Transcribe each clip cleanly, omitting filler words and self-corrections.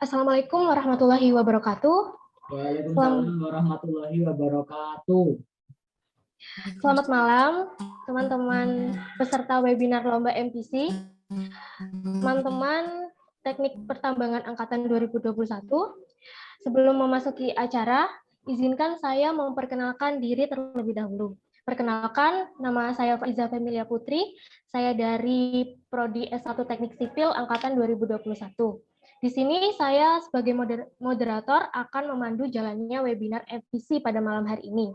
Assalamualaikum warahmatullahi wabarakatuh. Waalaikumsalam warahmatullahi wabarakatuh. Selamat malam, teman-teman peserta webinar Lomba MPC, teman-teman Teknik Pertambangan Angkatan 2021. Sebelum memasuki acara, izinkan saya memperkenalkan diri terlebih dahulu. Perkenalkan, nama saya Faiza Femilia Putri, saya dari Prodi S1 Teknik Sipil Angkatan 2021. Di sini saya sebagai moderator akan memandu jalannya webinar MPC pada malam hari ini.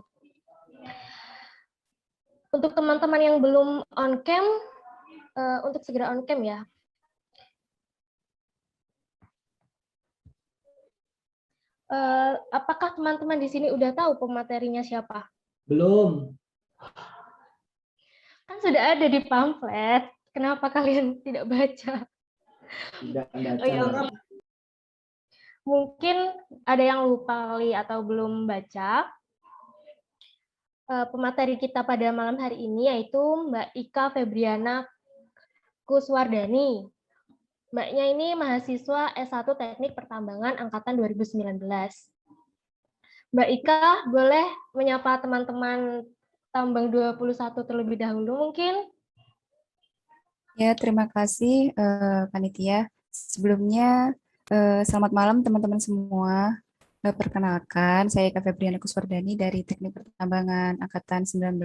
Untuk teman-teman yang belum on cam, untuk segera on cam ya. Apakah teman-teman di sini udah tahu pematerinya siapa? Belum. Kan sudah ada di pamflet. Kenapa kalian tidak baca? Tidak baca. Oh, ya. Mungkin ada yang lupa kali atau belum baca. Pemateri kita pada malam hari ini yaitu Mbak Ika Febriana Kuswardani. Mbaknya ini mahasiswa S1 Teknik Pertambangan Angkatan 2019. Mbak Ika, boleh menyapa teman-teman Tambang 21 terlebih dahulu mungkin? Ya, terima kasih Panitia. Sebelumnya, selamat malam teman-teman semua. Perkenalkan, saya Eka Febriana Kuswardani dari Teknik Pertambangan Angkatan 19.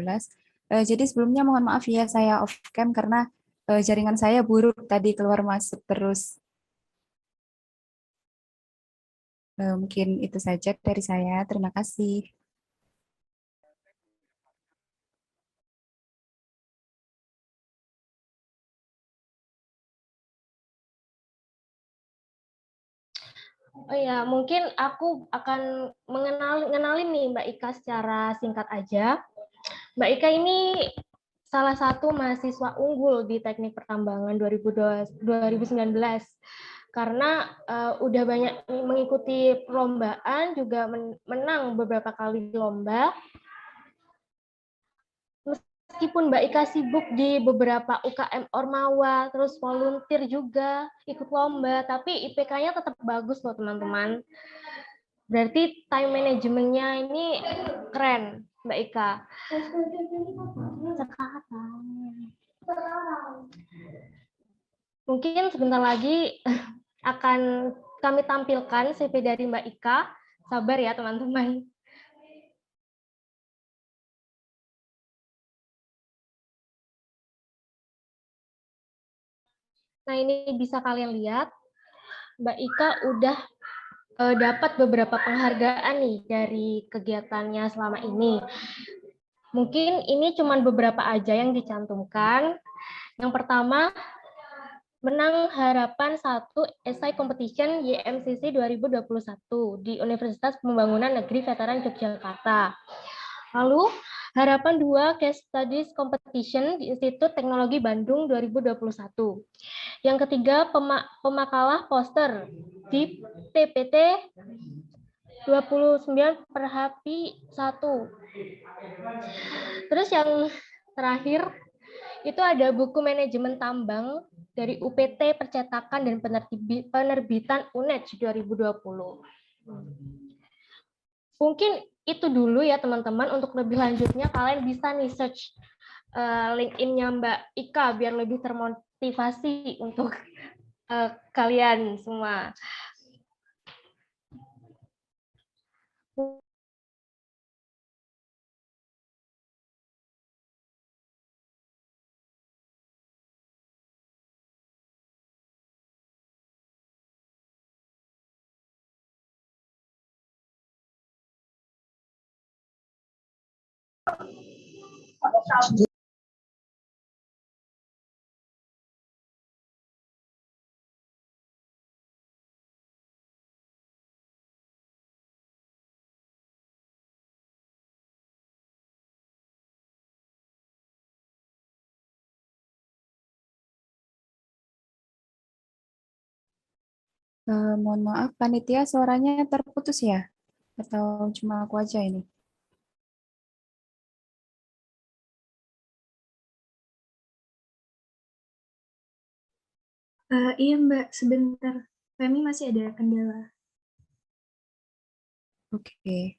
Jadi sebelumnya mohon maaf ya, saya off cam karena jaringan saya buruk tadi keluar masuk terus. Mungkin itu saja dari saya. Terima kasih. Oh ya, mungkin aku akan mengenalin nih Mbak Ika secara singkat aja. Mbak Ika ini salah satu mahasiswa unggul di Teknik Pertambangan 2019 karena udah banyak mengikuti perlombaan, juga menang beberapa kali lomba. Meskipun Mbak Ika sibuk di beberapa UKM Ormawa, terus volunteer juga, ikut lomba, tapi IPK-nya tetap bagus loh teman-teman. Berarti time manajemennya ini keren, Mbak Ika. Mungkin sebentar lagi akan kami tampilkan CV dari Mbak Ika. Sabar ya teman-teman. Nah, ini bisa kalian lihat, Mbak Ika udah dapat beberapa penghargaan nih dari kegiatannya selama ini. Mungkin ini cuma beberapa aja yang dicantumkan. Yang pertama, menang Harapan 1 Esai Competition YMCC 2021 di Universitas Pembangunan Negeri Veteran Yogyakarta. Lalu, Harapan 2 Case Studies Competition di Institut Teknologi Bandung 2021. Yang ketiga, pemakalah poster di TPT 29 Perhapi 1. Terus yang terakhir, itu ada buku manajemen tambang dari UPT Percetakan dan Penerbitan UNED 2020. Mungkin itu dulu ya teman-teman. Untuk lebih lanjutnya kalian bisa nih search LinkedIn-nya Mbak Ika biar lebih termotivasi untuk kalian semua. Mohon maaf, Panitia suaranya terputus ya? Atau cuma aku aja ini? Iya Mbak, sebentar. Femi masih ada kendala. Oke.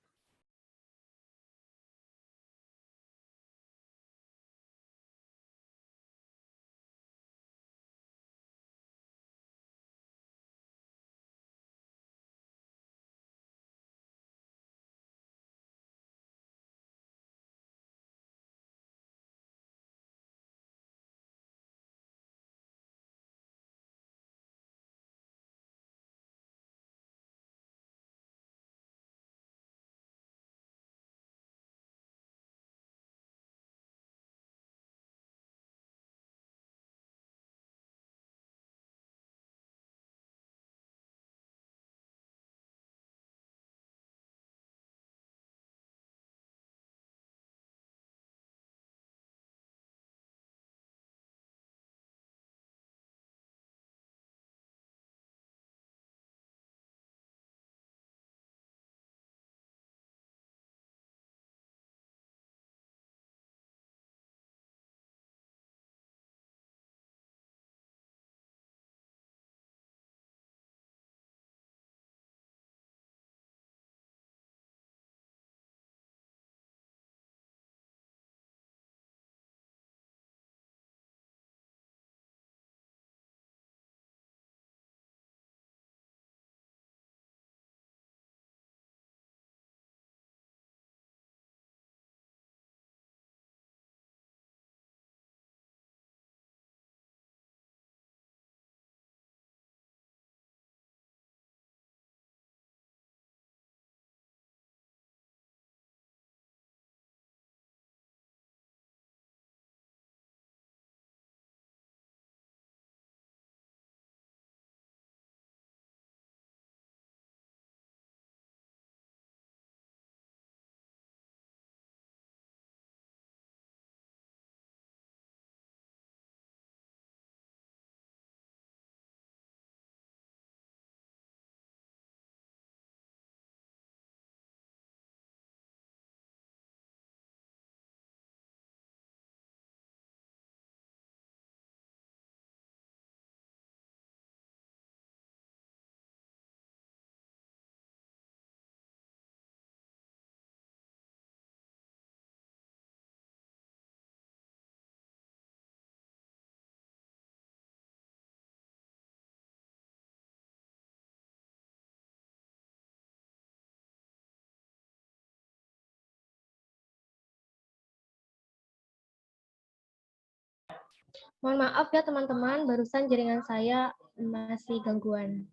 Mohon maaf ya teman-teman, barusan jaringan saya masih gangguan.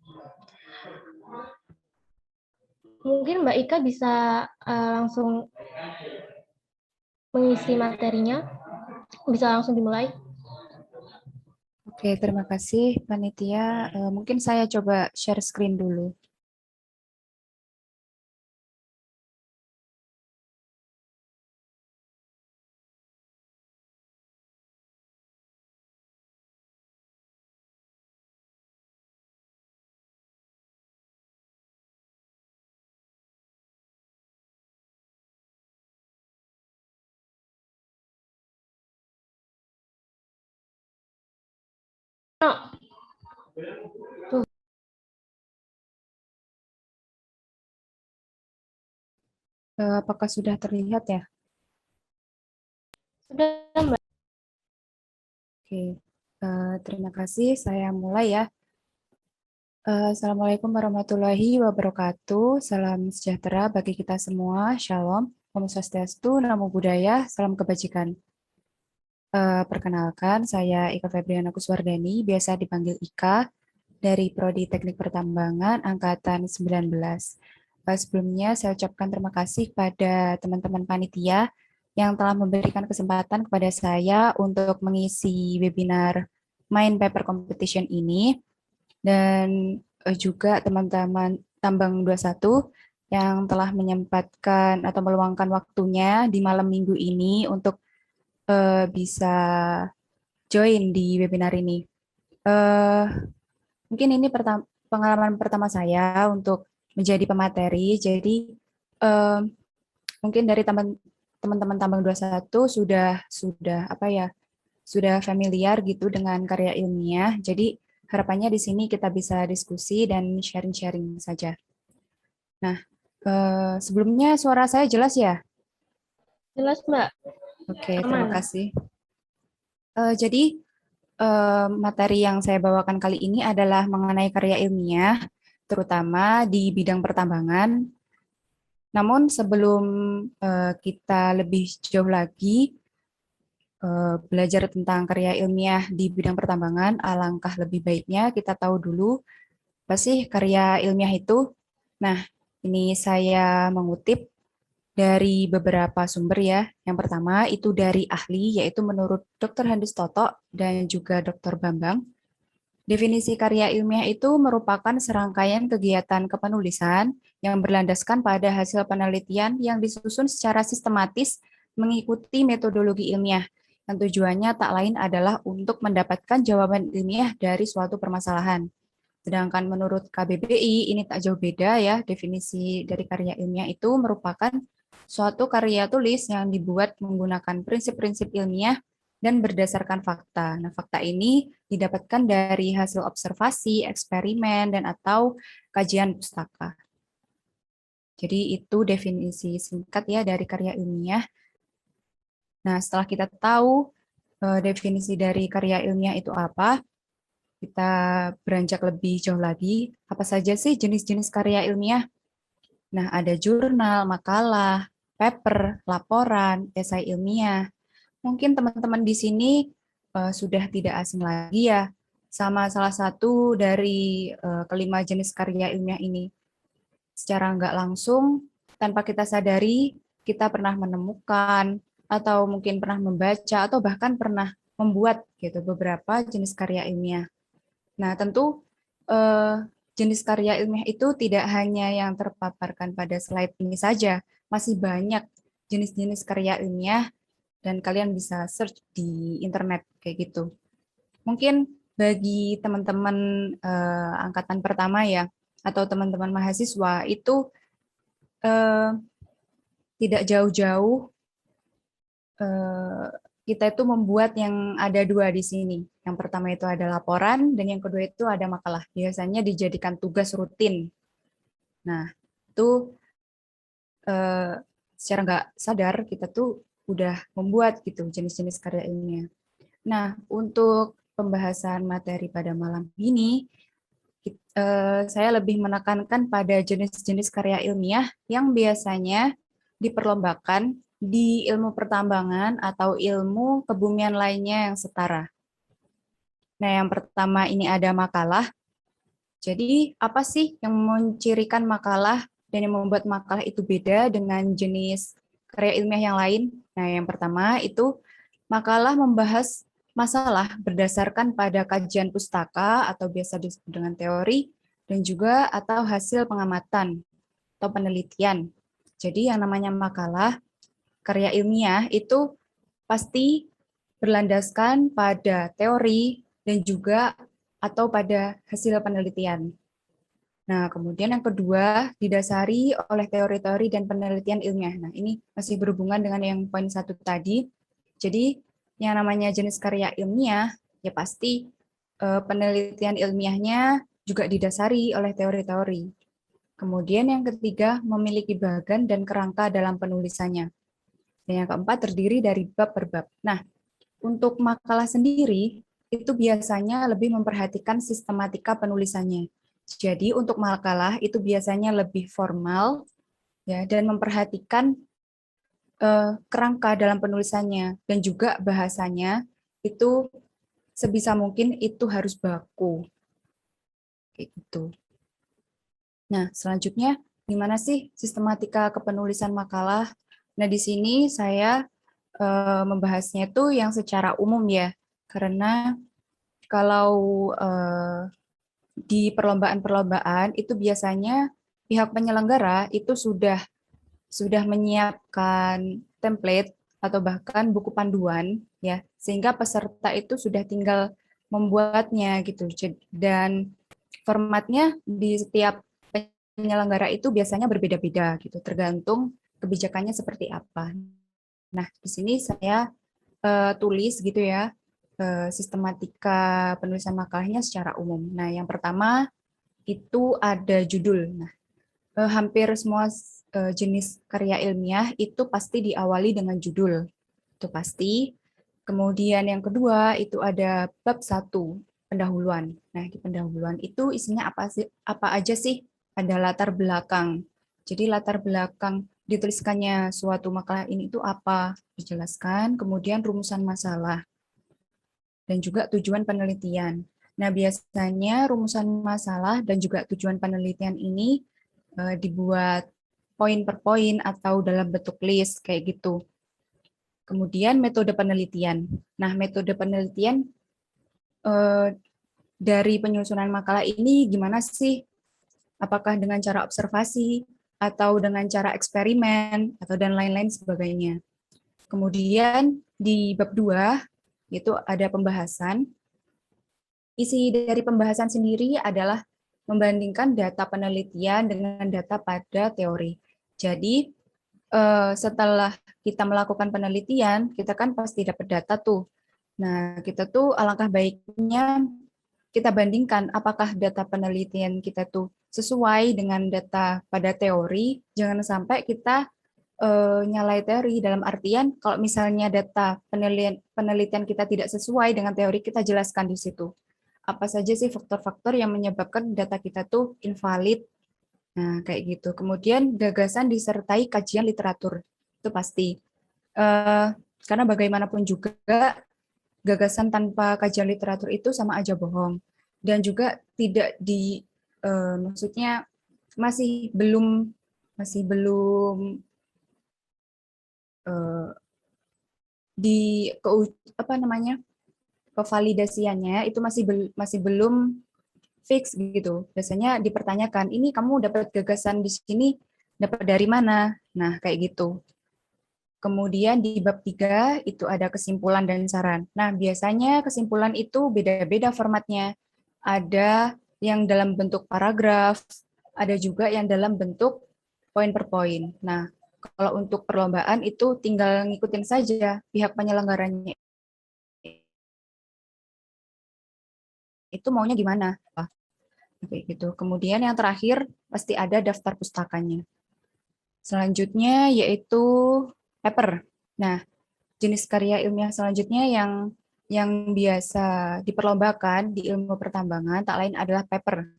Mungkin Mbak Ika bisa langsung mengisi materinya, bisa langsung dimulai. Oke, terima kasih panitia. Mungkin saya coba share screen dulu. Tuh. Apakah sudah terlihat ya? Sudah, Mbak. Oke, terima kasih. Saya mulai ya. Assalamualaikum warahmatullahi wabarakatuh. Salam sejahtera bagi kita semua. Shalom. Om Swastiastu, Namo Buddhaya, salam kebajikan. Perkenalkan, saya Ika Febriana Kuswardani, biasa dipanggil Ika, dari Prodi Teknik Pertambangan Angkatan 19. Sebelumnya saya ucapkan terima kasih kepada teman-teman panitia yang telah memberikan kesempatan kepada saya untuk mengisi webinar Mind Paper Competition ini, dan juga teman-teman Tambang 21 yang telah menyempatkan atau meluangkan waktunya di malam minggu ini untuk bisa join di webinar ini. Mungkin ini pengalaman pertama saya untuk menjadi pemateri, jadi mungkin dari teman-teman Tambang 21 sudah apa ya, sudah familiar gitu dengan karya ilmiah. Jadi harapannya di sini kita bisa diskusi dan sharing-sharing saja. Nah, sebelumnya suara saya jelas ya? Jelas, Mbak. Oke, Aman. terima kasih. Jadi, materi yang saya bawakan kali ini adalah mengenai karya ilmiah, terutama di bidang pertambangan. Namun sebelum kita lebih jauh lagi belajar tentang karya ilmiah di bidang pertambangan, alangkah lebih baiknya kita tahu dulu apa sih karya ilmiah itu. Nah, ini saya mengutip dari beberapa sumber ya. Yang pertama itu dari ahli, yaitu menurut Dr. Handis Toto dan juga Dr. Bambang. Definisi karya ilmiah itu merupakan serangkaian kegiatan kepenulisan yang berlandaskan pada hasil penelitian yang disusun secara sistematis mengikuti metodologi ilmiah, yang tujuannya tak lain adalah untuk mendapatkan jawaban ilmiah dari suatu permasalahan. Sedangkan menurut KBBI, ini tak jauh beda ya, definisi dari karya ilmiah itu merupakan suatu karya tulis yang dibuat menggunakan prinsip-prinsip ilmiah dan berdasarkan fakta. Nah, fakta ini didapatkan dari hasil observasi, eksperimen, dan atau kajian pustaka. Jadi itu definisi singkat ya dari karya ilmiah. Nah, setelah kita tahu definisi dari karya ilmiah itu apa, kita beranjak lebih jauh lagi, apa saja sih jenis-jenis karya ilmiah? Nah, ada jurnal, makalah, paper, laporan, esai ilmiah. Mungkin teman-teman di sini sudah tidak asing lagi ya sama salah satu dari kelima jenis karya ilmiah ini. Secara nggak langsung, tanpa kita sadari, kita pernah menemukan atau mungkin pernah membaca atau bahkan pernah membuat gitu beberapa jenis karya ilmiah. Nah, tentu jenis karya ilmiah itu tidak hanya yang terpaparkan pada slide ini saja, masih banyak jenis-jenis karya ilmiah dan kalian bisa search di internet kayak gitu. Mungkin bagi teman-teman angkatan pertama ya, atau teman-teman mahasiswa itu tidak jauh-jauh kita itu membuat yang ada dua di sini. Yang pertama itu ada laporan, dan yang kedua itu ada makalah. Biasanya dijadikan tugas rutin. Nah, itu secara nggak sadar kita tuh udah membuat gitu jenis-jenis karya ilmiah. Nah, untuk pembahasan materi pada malam ini, saya lebih menekankan pada jenis-jenis karya ilmiah yang biasanya diperlombakan di ilmu pertambangan atau ilmu kebumian lainnya yang setara. Nah, yang pertama ini ada makalah. Jadi, apa sih yang mencirikan makalah dan yang membuat makalah itu beda dengan jenis karya ilmiah yang lain? Nah, yang pertama itu makalah membahas masalah berdasarkan pada kajian pustaka atau biasa disebut dengan teori dan juga atau hasil pengamatan atau penelitian. Jadi yang namanya makalah karya ilmiah itu pasti berlandaskan pada teori dan juga atau pada hasil penelitian. Nah, kemudian yang kedua didasari oleh teori-teori dan penelitian ilmiah. Nah, ini masih berhubungan dengan yang poin 1 tadi. Jadi, yang namanya jenis karya ilmiah, ya pasti penelitian ilmiahnya juga didasari oleh teori-teori. Kemudian yang ketiga, memiliki bagan dan kerangka dalam penulisannya. Dan yang keempat, terdiri dari bab per bab. Nah, untuk makalah sendiri, itu biasanya lebih memperhatikan sistematika penulisannya. Jadi untuk makalah itu biasanya lebih formal ya dan memperhatikan kerangka dalam penulisannya dan juga bahasanya itu sebisa mungkin itu harus baku. Kayak gitu. Nah, selanjutnya gimana sih sistematika kepenulisan makalah? Nah, di sini saya membahasnya itu yang secara umum ya. Karena kalau di perlombaan-perlombaan itu biasanya pihak penyelenggara itu sudah menyiapkan template atau bahkan buku panduan ya sehingga peserta itu sudah tinggal membuatnya gitu dan formatnya di setiap penyelenggara itu biasanya berbeda-beda gitu tergantung kebijakannya seperti apa. Nah, di sini saya tulis gitu ya sistematika penulisan makalahnya secara umum. Nah, yang pertama itu ada judul. Nah, hampir semua jenis karya ilmiah itu pasti diawali dengan judul. Itu pasti. Kemudian yang kedua itu ada bab 1, pendahuluan. Nah, di pendahuluan itu isinya apa aja sih? Ada latar belakang. Jadi latar belakang dituliskannya suatu makalah ini itu apa? Dijelaskan, kemudian rumusan masalah dan juga tujuan penelitian. Nah, biasanya rumusan masalah dan juga tujuan penelitian ini dibuat poin per poin atau dalam bentuk list kayak gitu. Kemudian metode penelitian. Nah, metode penelitian dari penyusunan makalah ini gimana sih? Apakah dengan cara observasi atau dengan cara eksperimen atau dan lain-lain sebagainya. Kemudian di bab 2 itu ada pembahasan. Isi dari pembahasan sendiri adalah membandingkan data penelitian dengan data pada teori. Jadi setelah kita melakukan penelitian, kita kan pasti dapat data tuh. Nah, kita tuh alangkah baiknya kita bandingkan apakah data penelitian kita tuh sesuai dengan data pada teori. Jangan sampai kita nyalai teori dalam artian kalau misalnya data penelitian kita tidak sesuai dengan teori, kita jelaskan di situ. Apa saja sih faktor-faktor yang menyebabkan data kita tuh invalid. Nah, kayak gitu. Kemudian gagasan disertai kajian literatur. Itu pasti. Karena bagaimanapun juga gagasan tanpa kajian literatur itu sama aja bohong. Dan juga tidak maksudnya masih belum di apa namanya kevalidasiannya itu masih belum fix gitu. Biasanya dipertanyakan, ini kamu dapat gagasan di sini dapat dari mana? Nah, kayak gitu. Kemudian di bab 3 itu ada kesimpulan dan saran. Nah, biasanya kesimpulan itu beda-beda formatnya. Ada yang dalam bentuk paragraf, ada juga yang dalam bentuk poin per poin. Nah, kalau untuk perlombaan itu tinggal ngikutin saja pihak penyelenggaranya itu maunya gimana. Kayak gitu. Kemudian yang terakhir pasti ada daftar pustakanya. Selanjutnya yaitu paper. Nah, jenis karya ilmiah selanjutnya yang biasa diperlombakan di ilmu pertambangan tak lain adalah paper.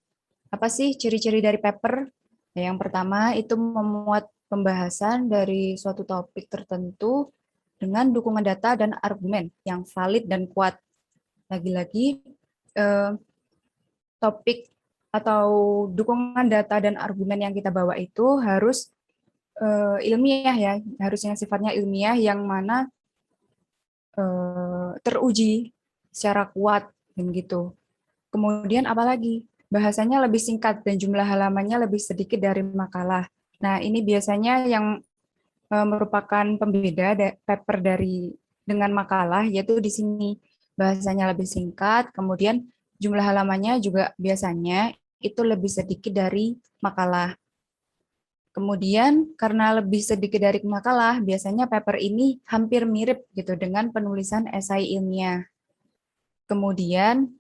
Apa sih ciri-ciri dari paper? Nah, yang pertama itu memuat pembahasan dari suatu topik tertentu dengan dukungan data dan argumen yang valid dan kuat. Lagi-lagi topik atau dukungan data dan argumen yang kita bawa itu harus ilmiah ya, harus yang sifatnya ilmiah yang mana teruji secara kuat dan gitu. Kemudian apalagi bahasanya lebih singkat dan jumlah halamannya lebih sedikit dari makalah. Nah, ini biasanya yang merupakan pembeda paper dengan makalah, yaitu di sini bahasanya lebih singkat, kemudian jumlah halamannya juga biasanya itu lebih sedikit dari makalah. Kemudian karena lebih sedikit dari makalah, biasanya paper ini hampir mirip gitu dengan penulisan esai ilmiah. Kemudian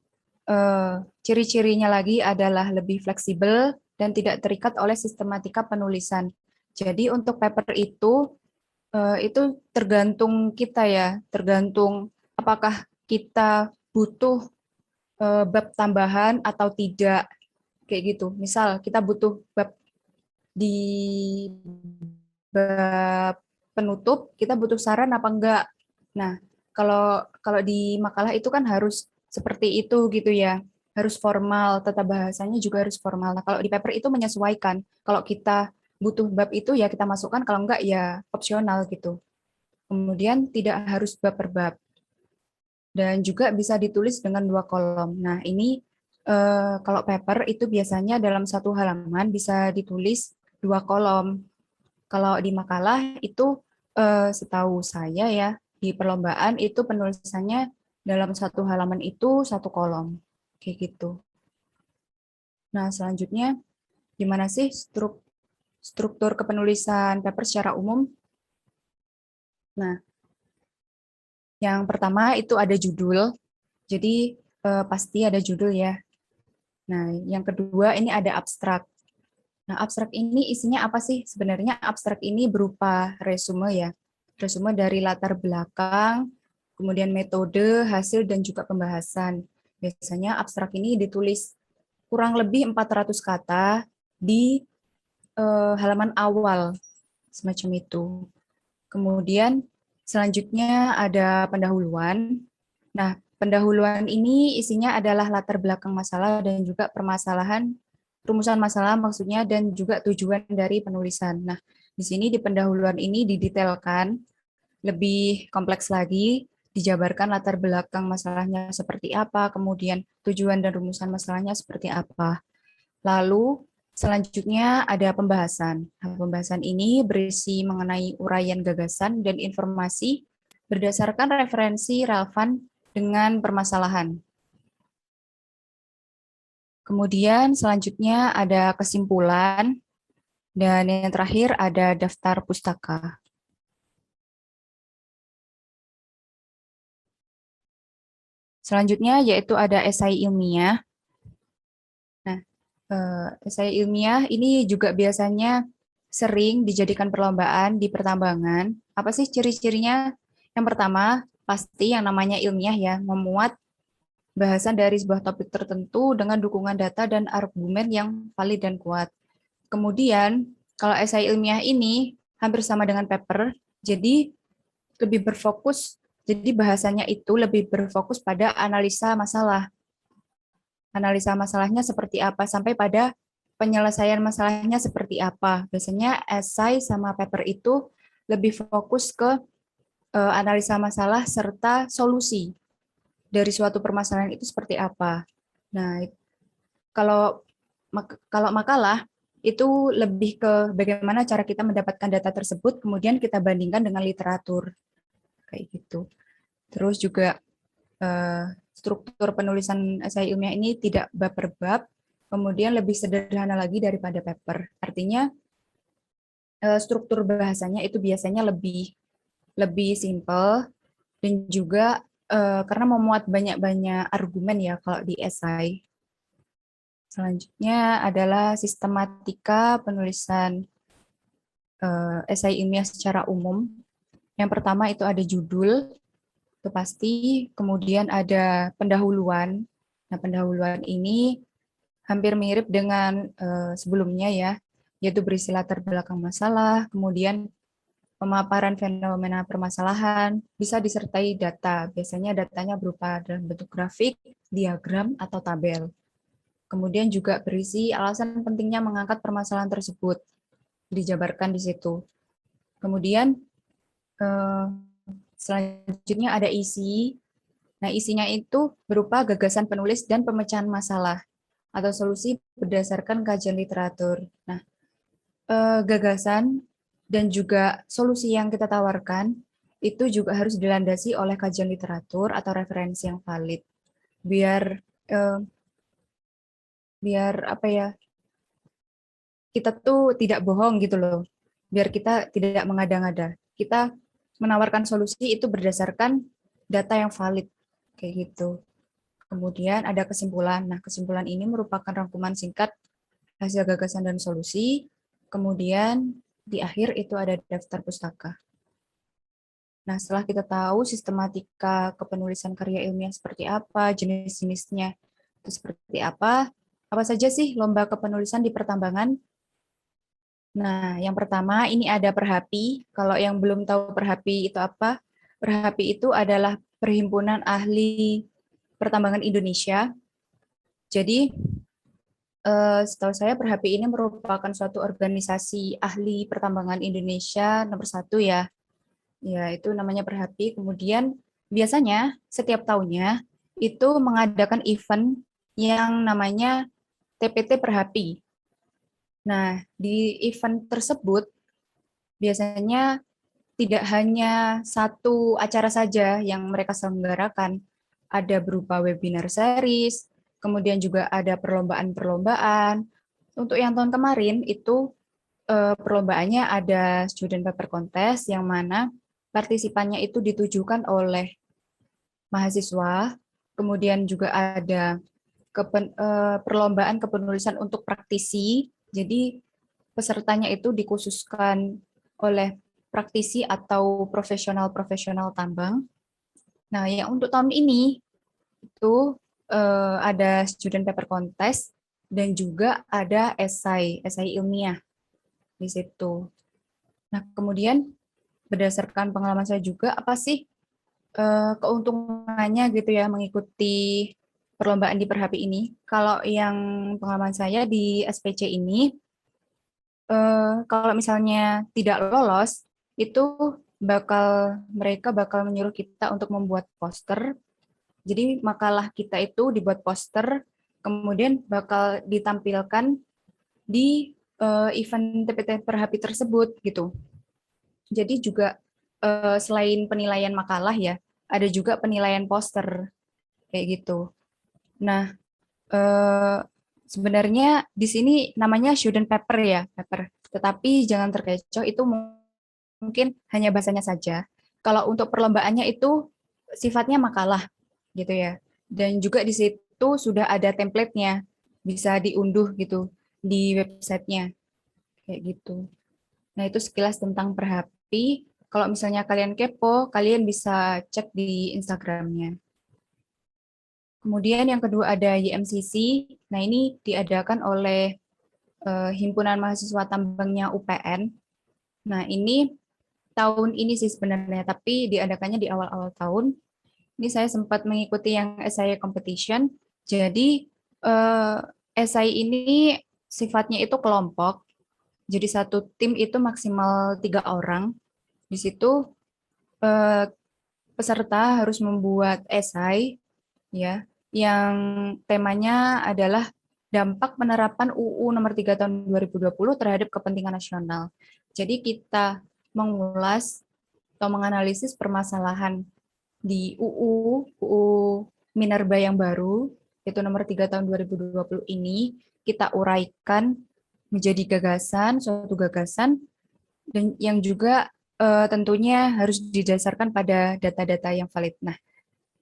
ciri-cirinya lagi adalah lebih fleksibel dan tidak terikat oleh sistematika penulisan. Jadi untuk paper itu tergantung kita ya, tergantung apakah kita butuh bab tambahan atau tidak, kayak gitu. Misal kita butuh bab di bab penutup, kita butuh saran apa enggak. Nah, kalau di makalah itu kan harus seperti itu gitu ya, harus formal, tata bahasanya juga harus formal. Nah, kalau di paper itu menyesuaikan. Kalau kita butuh bab itu ya kita masukkan, kalau enggak ya opsional gitu. Kemudian tidak harus bab per bab. Dan juga bisa ditulis dengan 2 kolom. Nah, ini kalau paper itu biasanya dalam 1 halaman bisa ditulis 2 kolom. Kalau di makalah itu setahu saya ya, di perlombaan itu penulisannya dalam 1 halaman itu 1 kolom. Kayak gitu. Nah, selanjutnya gimana sih struktur kepenulisan paper secara umum? Nah, yang pertama itu ada judul. Jadi pasti ada judul ya. Nah, yang kedua ini ada abstrak. Nah, abstrak ini isinya apa sih? Sebenarnya abstrak ini berupa resume ya. Resume dari latar belakang, kemudian metode, hasil, dan juga pembahasan. Biasanya abstrak ini ditulis kurang lebih 400 kata di halaman awal, semacam itu. Kemudian selanjutnya ada pendahuluan. Nah, pendahuluan ini isinya adalah latar belakang masalah dan juga permasalahan, rumusan masalah maksudnya, dan juga tujuan dari penulisan. Nah, di sini di pendahuluan ini didetailkan lebih kompleks lagi, dijabarkan latar belakang masalahnya seperti apa, kemudian tujuan dan rumusan masalahnya seperti apa. Lalu selanjutnya ada pembahasan. Nah, pembahasan ini berisi mengenai uraian gagasan dan informasi berdasarkan referensi relevan dengan permasalahan. Kemudian selanjutnya ada kesimpulan, dan yang terakhir ada daftar pustaka. Selanjutnya yaitu ada esai ilmiah. Nah, esai ilmiah ini juga biasanya sering dijadikan perlombaan di pertambangan. Apa sih ciri-cirinya? Yang pertama, pasti yang namanya ilmiah ya, memuat bahasan dari sebuah topik tertentu dengan dukungan data dan argumen yang valid dan kuat. Kemudian, kalau esai ilmiah ini hampir sama dengan paper, jadi lebih berfokus, jadi bahasanya itu lebih berfokus pada analisa masalah. Analisa masalahnya seperti apa, sampai pada penyelesaian masalahnya seperti apa. Biasanya esai sama paper itu lebih fokus ke analisa masalah serta solusi dari suatu permasalahan itu seperti apa. Nah, kalau makalah itu lebih ke bagaimana cara kita mendapatkan data tersebut, kemudian kita bandingkan dengan literatur, kayak gitu. Terus juga struktur penulisan esai ilmiah ini tidak bab per bab, kemudian lebih sederhana lagi daripada paper. Artinya struktur bahasanya itu biasanya lebih simpel, dan juga karena memuat banyak-banyak argumen ya kalau di esai. Selanjutnya adalah sistematika penulisan esai ilmiah secara umum. Yang pertama itu ada judul, itu pasti, kemudian ada pendahuluan. Nah, pendahuluan ini hampir mirip dengan sebelumnya ya, yaitu berisi latar belakang masalah, kemudian pemaparan fenomena permasalahan, bisa disertai data. Biasanya datanya berupa dalam bentuk grafik, diagram, atau tabel. Kemudian juga berisi alasan pentingnya mengangkat permasalahan tersebut, dijabarkan di situ. Kemudian selanjutnya ada isi. Nah, isinya itu berupa gagasan penulis dan pemecahan masalah atau solusi berdasarkan kajian literatur. Nah, gagasan dan juga solusi yang kita tawarkan itu juga harus dilandasi oleh kajian literatur atau referensi yang valid. Biar apa ya? Kita tuh tidak bohong gitu loh. Biar kita tidak mengada-ngada. Kita menawarkan solusi itu berdasarkan data yang valid kayak gitu. Kemudian ada kesimpulan. Nah, kesimpulan ini merupakan rangkuman singkat hasil gagasan dan solusi. Kemudian di akhir itu ada daftar pustaka. Nah, setelah kita tahu sistematika kepenulisan karya ilmiah seperti apa, jenis-jenisnya itu seperti apa saja sih lomba kepenulisan di pertambangan? Nah, yang pertama ini ada Perhapi. Kalau yang belum tahu Perhapi itu apa, Perhapi itu adalah Perhimpunan Ahli Pertambangan Indonesia. Jadi, setahu saya Perhapi ini merupakan suatu organisasi ahli pertambangan Indonesia nomor 1 ya. Ya, itu namanya Perhapi. Kemudian biasanya setiap tahunnya itu mengadakan event yang namanya TPT Perhapi. Nah, di event tersebut biasanya tidak hanya satu acara saja yang mereka selenggarakan, ada berupa webinar series, kemudian juga ada perlombaan-perlombaan. Untuk yang tahun kemarin itu perlombaannya ada student paper contest yang mana partisipannya itu ditujukan oleh mahasiswa, kemudian juga ada perlombaan kepenulisan untuk praktisi. Jadi pesertanya itu dikhususkan oleh praktisi atau profesional-profesional tambang. Nah, yang untuk tahun ini itu ada student paper contest dan juga ada esai ilmiah di situ. Nah, kemudian berdasarkan pengalaman saya juga, apa sih keuntungannya gitu ya mengikuti perlombaan di Perhapi ini? Kalau yang pengalaman saya di SPC ini, kalau misalnya tidak lolos, itu mereka bakal menyuruh kita untuk membuat poster. Jadi makalah kita itu dibuat poster, kemudian bakal ditampilkan di event TPT Perhapi tersebut gitu. Jadi juga selain penilaian makalah ya, ada juga penilaian poster kayak gitu. Nah, sebenarnya di sini namanya student paper ya, paper. Tetapi jangan terkecoh, itu mungkin hanya bahasanya saja. Kalau untuk perlombaannya itu sifatnya makalah gitu ya. Dan juga di situ sudah ada template-nya, bisa diunduh gitu di websitenya kayak gitu. Nah, itu sekilas tentang Perhapi. Kalau misalnya kalian kepo, kalian bisa cek di Instagramnya. Kemudian yang kedua ada YMCC. Nah, ini diadakan oleh Himpunan Mahasiswa Tambangnya UPN. Nah, ini tahun ini sih sebenarnya, tapi diadakannya di awal-awal tahun. Ini saya sempat mengikuti yang essay competition. Jadi, essay ini sifatnya itu kelompok. Jadi satu tim itu maksimal 3 orang. Di situ peserta harus membuat esai ya yang temanya adalah dampak penerapan UU nomor 3 tahun 2020 terhadap kepentingan nasional. Jadi kita mengulas atau menganalisis permasalahan di UU Minerba yang baru, yaitu nomor 3 tahun 2020 ini, kita uraikan menjadi gagasan, suatu gagasan, dan yang juga tentunya harus didasarkan pada data-data yang valid. Nah,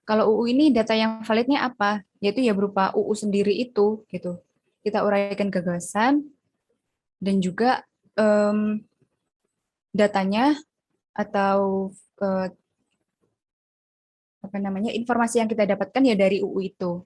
kalau UU ini data yang validnya apa? Yaitu ya berupa UU sendiri itu, gitu. Kita uraikan gagasan dan juga datanya atau informasi yang kita dapatkan ya dari UU itu.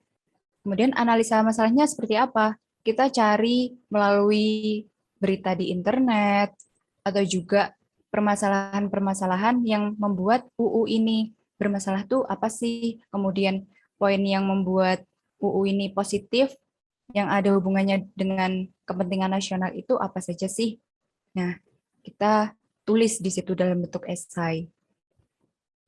Kemudian analisa masalahnya seperti apa? Kita cari melalui berita di internet atau juga permasalahan-permasalahan yang membuat UU ini bermasalah tuh apa sih? Kemudian poin yang membuat UU ini positif yang ada hubungannya dengan kepentingan nasional itu apa saja sih? Nah, kita tulis di situ dalam bentuk esai.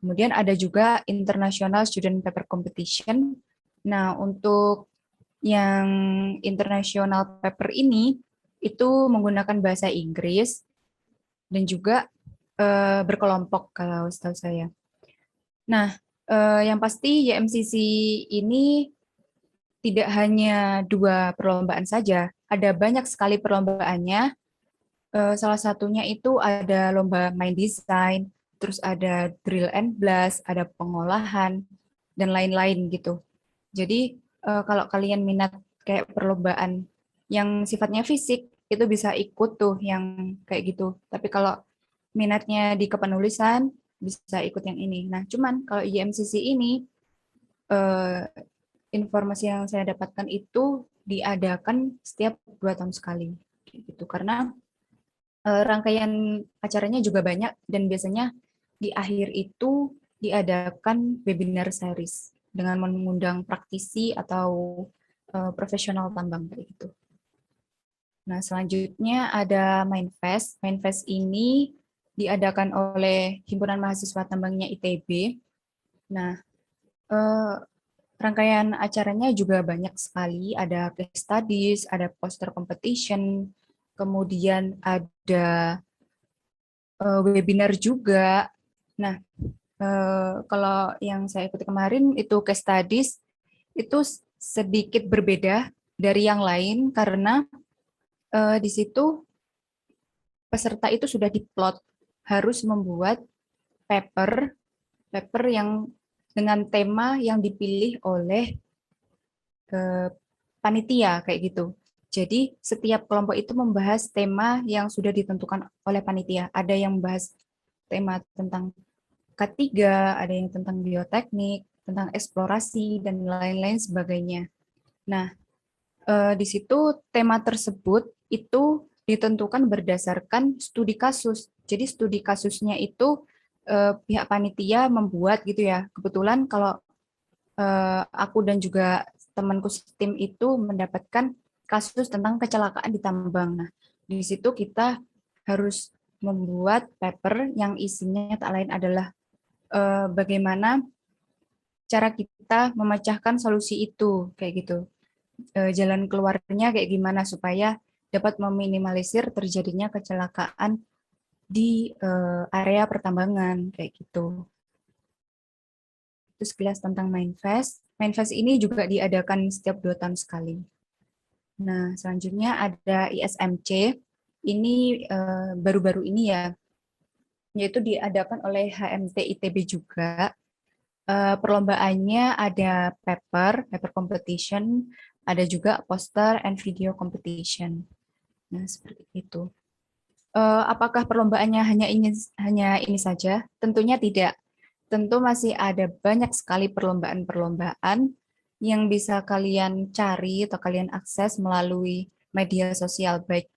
Kemudian ada juga International Student Paper Competition. Nah, untuk yang International Paper ini itu menggunakan bahasa Inggris dan juga berkelompok kalau setahu saya. Nah, yang pasti YMCC ini tidak hanya 2 perlombaan saja, ada banyak sekali perlombaannya. Salah satunya itu ada lomba main desain, terus ada drill and blast, ada pengolahan, dan lain-lain gitu. Jadi kalau kalian minat kayak perlombaan yang sifatnya fisik, itu bisa ikut tuh yang kayak gitu. Tapi kalau minatnya di kepenulisan, bisa ikut yang ini. Nah, cuman kalau IMCC ini, eh, informasi yang saya dapatkan itu diadakan setiap 2 tahun sekali. Gitu. Karena rangkaian acaranya juga banyak dan biasanya di akhir itu diadakan webinar series dengan mengundang praktisi atau profesional tambang kayak gitu. Nah, selanjutnya ada Mindfest. Mindfest ini diadakan oleh Himpunan Mahasiswa Tambangnya ITB. Nah, rangkaian acaranya juga banyak sekali. Ada case studies, ada poster competition, kemudian ada webinar juga. Nah, kalau yang saya ikuti kemarin itu case studies itu sedikit berbeda dari yang lain karena di situ peserta itu sudah diplot harus membuat paper yang dengan tema yang dipilih oleh panitia kayak gitu. Jadi setiap kelompok itu membahas tema yang sudah ditentukan oleh panitia. Ada yang membahas tema tentang K3, ada yang tentang bioteknik, tentang eksplorasi, dan lain-lain sebagainya. Nah, di situ tema tersebut itu ditentukan berdasarkan studi kasus. Jadi studi kasusnya itu pihak panitia membuat gitu ya. Kebetulan kalau aku dan juga temanku tim itu mendapatkan kasus tentang kecelakaan di tambang. Nah, di situ kita harus membuat paper yang isinya tak lain adalah bagaimana cara kita memecahkan solusi itu, kayak gitu. Jalan keluarnya kayak gimana supaya dapat meminimalisir terjadinya kecelakaan di area pertambangan, kayak gitu. Itu sekilas tentang Mindfest. Mindfest ini juga diadakan setiap 2 tahun sekali. Nah, selanjutnya ada ISMC. Ini baru-baru ini ya, yaitu diadakan oleh HMT ITB juga. Perlombaannya ada paper competition, ada juga poster and video competition. Nah, seperti itu. Apakah perlombaannya hanya ini saja? Tentunya tidak. Tentu masih ada banyak sekali perlombaan-perlombaan yang bisa kalian cari atau kalian akses melalui media sosial, baik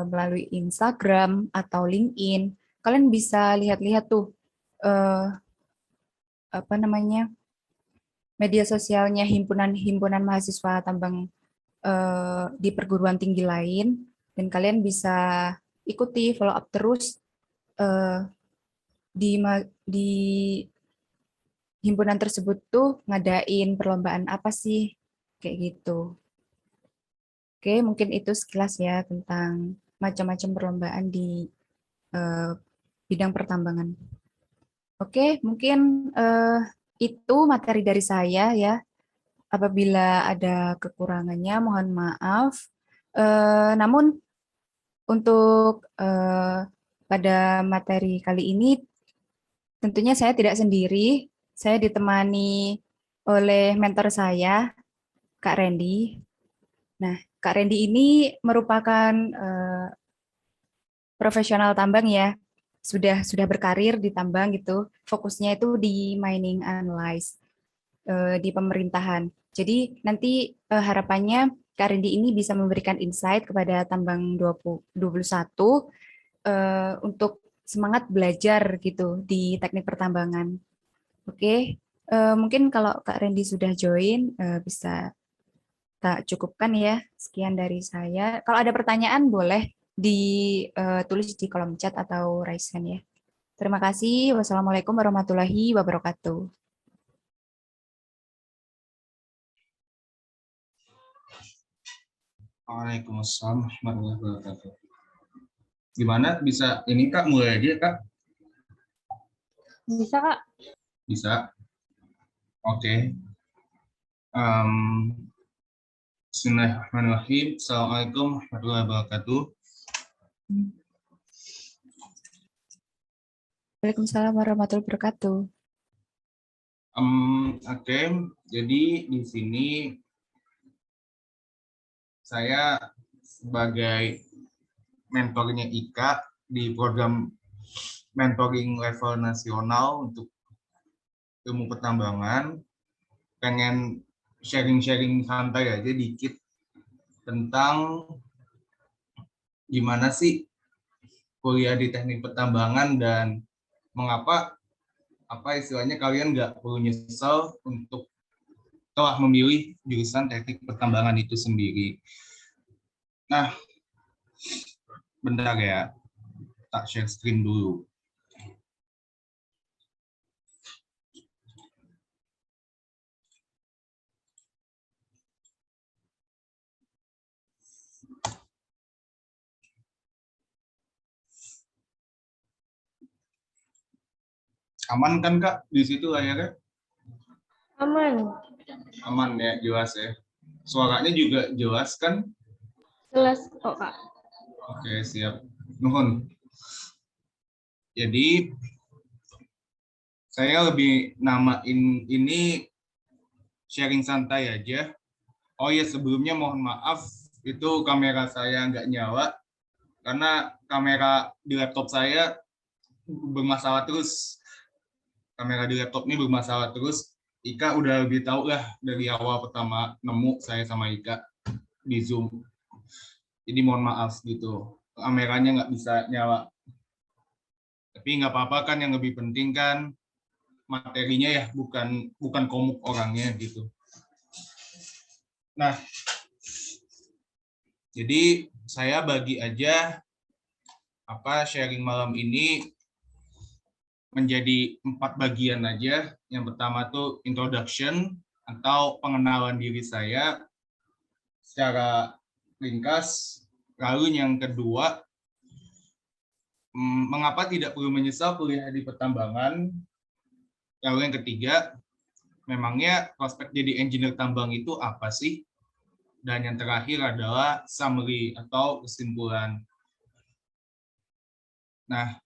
melalui Instagram atau LinkedIn. Kalian bisa lihat-lihat tuh apa namanya media sosialnya himpunan mahasiswa tambang di perguruan tinggi lain, dan kalian bisa ikuti follow up terus di himpunan tersebut tuh ngadain perlombaan apa sih, kayak gitu. Oke, mungkin itu sekilas ya tentang macam-macam perlombaan di bidang pertambangan. Oke, mungkin itu materi dari saya ya. Apabila ada kekurangannya, mohon maaf. Namun untuk pada materi kali ini, tentunya saya tidak sendiri. Saya ditemani oleh mentor saya, Kak Randy. Nah, Kak Randy ini merupakan profesional tambang ya, sudah berkarir di tambang gitu. Fokusnya itu di mining analyze di pemerintahan. Jadi nanti harapannya Kak Randy ini bisa memberikan insight kepada tambang 2021 untuk semangat belajar gitu di teknik pertambangan. Oke, mungkin kalau Kak Randy sudah join bisa tak cukupkan ya. Sekian dari saya. Kalau ada pertanyaan boleh ditulis di kolom chat atau raise hand ya. Terima kasih. Wassalamualaikum warahmatullahi wabarakatuh. Waalaikumsalam warahmatullahi wabarakatuh. Gimana bisa ini Kak mulai aja Kak? Bisa, Kak? Bisa. Oke. Bismillahirrahmanirrahim. Assalamualaikum warahmatullahi wabarakatuh. Waalaikumsalam warahmatullahi wabarakatuh. Oke, jadi di sini saya sebagai mentornya Ika di program mentoring level nasional untuk ilmu pertambangan, pengen sharing-sharing santai aja dikit tentang gimana sih kuliah di teknik pertambangan dan mengapa istilahnya kalian nggak perlu nyesel untuk telah memilih jurusan teknik pertambangan itu sendiri. Nah, bentar ya, tak share screen dulu. Aman kan Kak di situ layarnya? Aman. Aman ya, jelas ya. Suaranya juga jelas kan? Jelas kok, Kak. Oke, siap. Nuhun. Jadi Saya lebih namain ini sharing santai aja. Oh ya, sebelumnya mohon maaf, itu kamera saya nggak nyala, karena kamera di laptop saya bermasalah terus. Kamera di laptop ini bermasalah terus. Ika udah lebih tahu lah dari awal pertama nemu saya sama Ika di Zoom. Jadi mohon maaf gitu, kameranya nggak bisa nyala. Tapi nggak apa-apa kan, yang lebih penting kan materinya ya, bukan komuk orangnya gitu. Nah, jadi saya bagi aja sharing malam ini menjadi 4 bagian aja. Yang pertama tuh introduction atau pengenalan diri saya secara ringkas. Lalu yang kedua, mengapa tidak perlu menyesal kuliah di pertambangan. Lalu yang ketiga, memangnya prospek jadi engineer tambang itu apa sih? Dan yang terakhir adalah summary atau kesimpulan. Nah,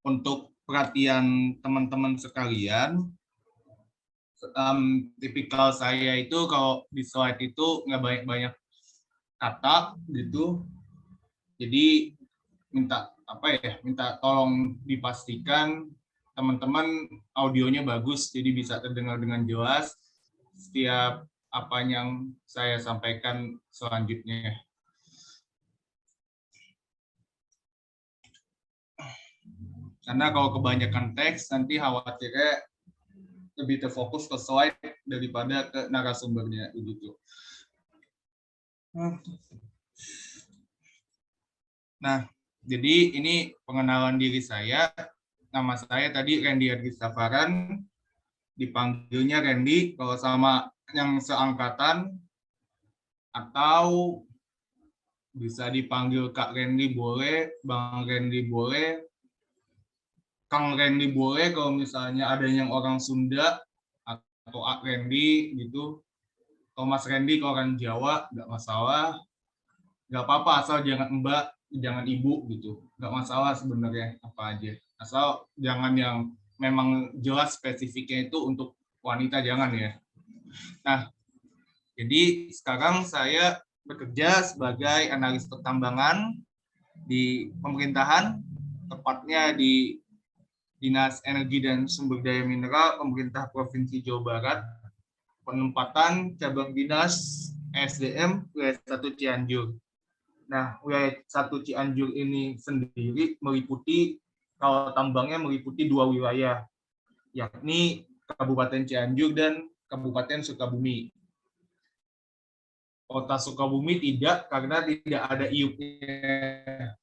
untuk perhatian teman-teman sekalian, tipikal saya itu kalau di slide itu nggak banyak-banyak kata gitu. Jadi minta tolong dipastikan teman-teman audionya bagus, jadi bisa terdengar dengan jelas setiap apa yang saya sampaikan selanjutnya. Karena kalau kebanyakan teks, nanti khawatirnya lebih terfokus ke slide daripada ke narasumbernya begitu. Nah, jadi ini pengenalan diri saya. Nama saya tadi Randy Adri Safaran, dipanggilnya Randy kalau sama yang seangkatan, atau bisa dipanggil Kak Randy boleh, Bang Randy boleh, Kang Randy boleh kalau misalnya ada yang orang Sunda, atau Ak Randy gitu. Kalau Mas Randy kalau orang Jawa nggak masalah, nggak apa-apa asal jangan Mbak, jangan Ibu gitu, nggak masalah sebenarnya, apa aja. Asal jangan yang memang jelas spesifiknya itu untuk wanita, jangan ya. Nah, jadi sekarang saya bekerja sebagai analis pertambangan di pemerintahan, tepatnya di Dinas Energi dan Sumber Daya Mineral Pemerintah Provinsi Jawa Barat, penempatan cabang dinas SDM wilayah 1 Cianjur. Nah, wilayah 1 Cianjur ini sendiri meliputi, kalau tambangnya meliputi 2 wilayah, yakni Kabupaten Cianjur dan Kabupaten Sukabumi. Kota Sukabumi tidak, karena tidak ada IUP-nya.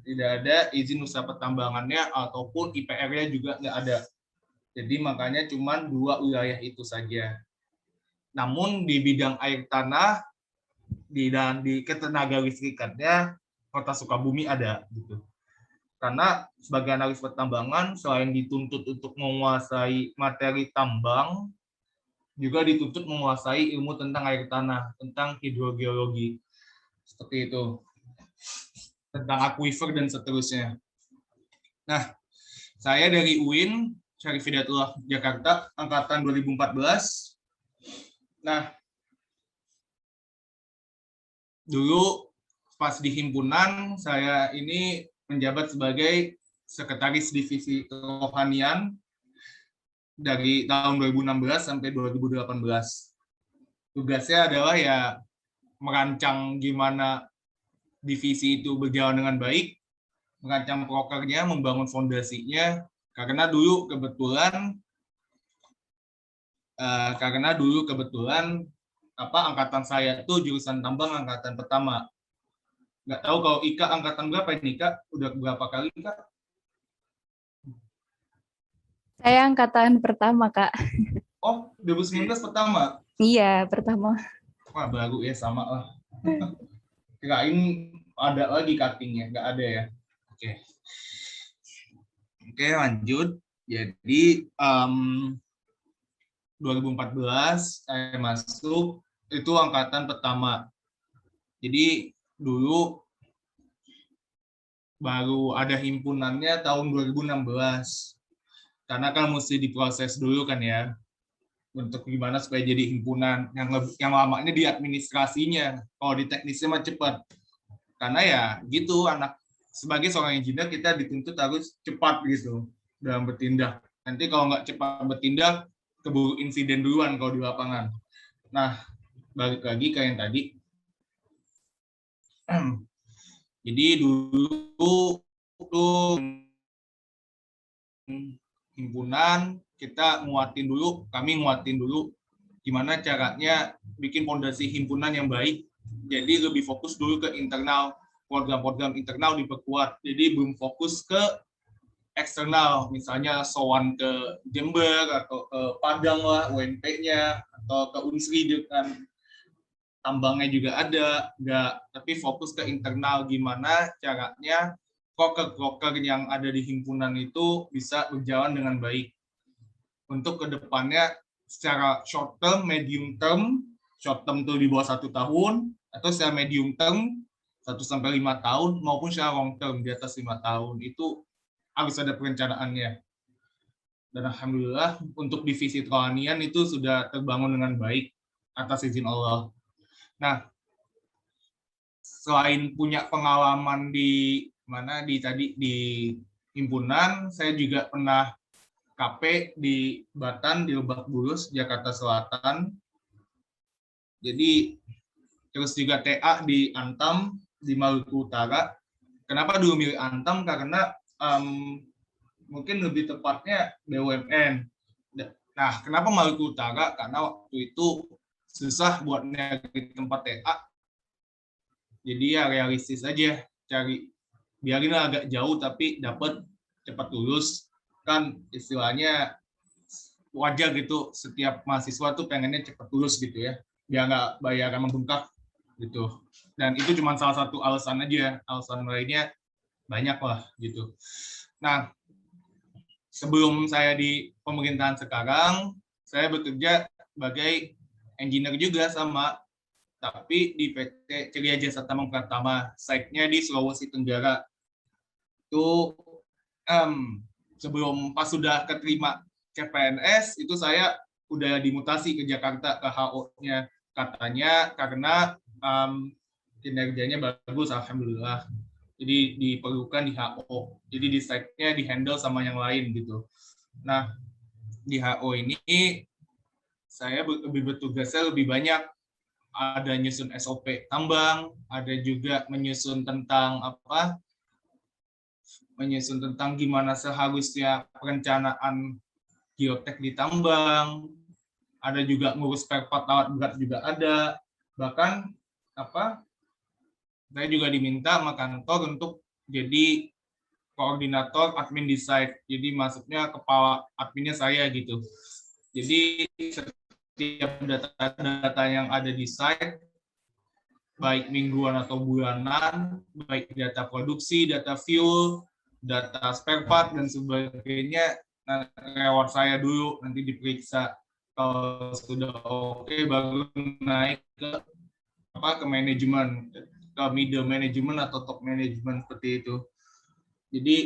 Tidak ada izin usaha pertambangannya, ataupun IPR-nya juga nggak ada. Jadi makanya cuma 2 wilayah itu saja. Namun di bidang air tanah dan di ketenaga listrikannya Kota Sukabumi ada gitu. Karena sebagai analis pertambangan, selain dituntut untuk menguasai materi tambang, juga dituntut menguasai ilmu tentang air tanah, tentang hidrogeologi, seperti itu, tentang aquifer dan seterusnya. Nah, saya dari UIN Syarif Hidayatullah Jakarta, angkatan 2014. Nah, dulu pas di himpunan, saya ini menjabat sebagai sekretaris divisi kerohanian dari tahun 2016 sampai 2018. Tugasnya adalah ya merancang gimana divisi itu berjalan dengan baik, merancang prokernya, membangun fondasinya, karena dulu kebetulan angkatan saya tuh jurusan tambang angkatan pertama. Nggak tahu kalau Ika angkatan berapa ini, Kak? Udah berapa kali, Kak? Saya angkatan pertama, Kak. Oh, 2019 pertama? Iya, pertama. Wah, baru ya, sama lah. Kirain ada lagi cuttingnya, nggak ada ya. Oke, lanjut. Jadi 2014 saya masuk, itu angkatan pertama. Jadi dulu baru ada himpunannya tahun 2016. karena kan mesti diproses dulu kan ya, untuk gimana supaya jadi himpunan yang lamanya di administrasinya. Kalau di teknisnya mah cepat. Karena ya gitu, sebagai seorang engineer kita dituntut harus cepat gitu dalam bertindak. Nanti kalau nggak cepat bertindak, keburu insiden duluan kalau di lapangan. Nah, balik lagi ke yang tadi. Jadi dulu tuh himpunan kami nguatin dulu gimana caranya bikin fondasi himpunan yang baik. Jadi lebih fokus dulu ke internal, program-program internal diperkuat. Jadi belum fokus ke eksternal, misalnya sowan ke Jember atau ke Padang lah, UNP-nya, atau ke Unsri dengan tambangnya juga ada, tapi fokus ke internal, gimana caranya proker-proker yang ada di himpunan itu bisa berjalan dengan baik. Untuk kedepannya secara short term, medium term, short term itu di bawah 1 tahun, atau secara medium term 1-5 tahun, maupun secara long term di atas 5 tahun, itu harus ada perencanaannya. Dan alhamdulillah untuk divisi kerohanian itu sudah terbangun dengan baik atas izin Allah. Nah, selain punya pengalaman di himpunan, saya juga pernah KP di Batan, di Lebak Bulus, Jakarta Selatan. Jadi terus juga TA di Antam, di Maluku Utara. Kenapa dulu milih Antam? Karena mungkin lebih tepatnya BUMN. Nah, kenapa Maluku Utara? Karena waktu itu susah buat nyari tempat TA. Jadi ya realistis aja, biarin agak jauh tapi dapat cepat lulus. Kan istilahnya wajar gitu, setiap mahasiswa tuh pengennya cepat lulus gitu ya, biar nggak bayaran membengkak gitu. Dan itu cuma salah satu alasan aja, alasan lainnya banyak lah gitu. Nah, sebelum saya di pemerintahan sekarang, saya bekerja sebagai engineer juga sama, tapi di PT Ceria Jasa Tambang Pratama, site-nya di Sulawesi Tenggara. Itu sebelum pas sudah keterima CPNS, itu saya udah dimutasi ke Jakarta, ke HO-nya. Katanya karena kinerjanya bagus, alhamdulillah. Jadi diperlukan di HO. Jadi di site-nya di-handle sama yang lain gitu. Nah, di HO ini saya bertugasnya lebih banyak. Ada nyusun SOP tambang, ada juga menyusun tentang gimana seharusnya perencanaan geotek di tambang, ada juga ngurus spare part alat berat juga ada, bahkan saya juga diminta sama kantor untuk jadi koordinator admin di site, jadi maksudnya kepala adminnya saya gitu. Jadi setiap data yang ada di site, baik mingguan atau bulanan, baik data produksi, data fuel, data spare part, dan sebagainya, lewat saya dulu, nanti diperiksa. Kalau sudah oke, baru naik ke manajemen, ke middle management atau top management seperti itu. Jadi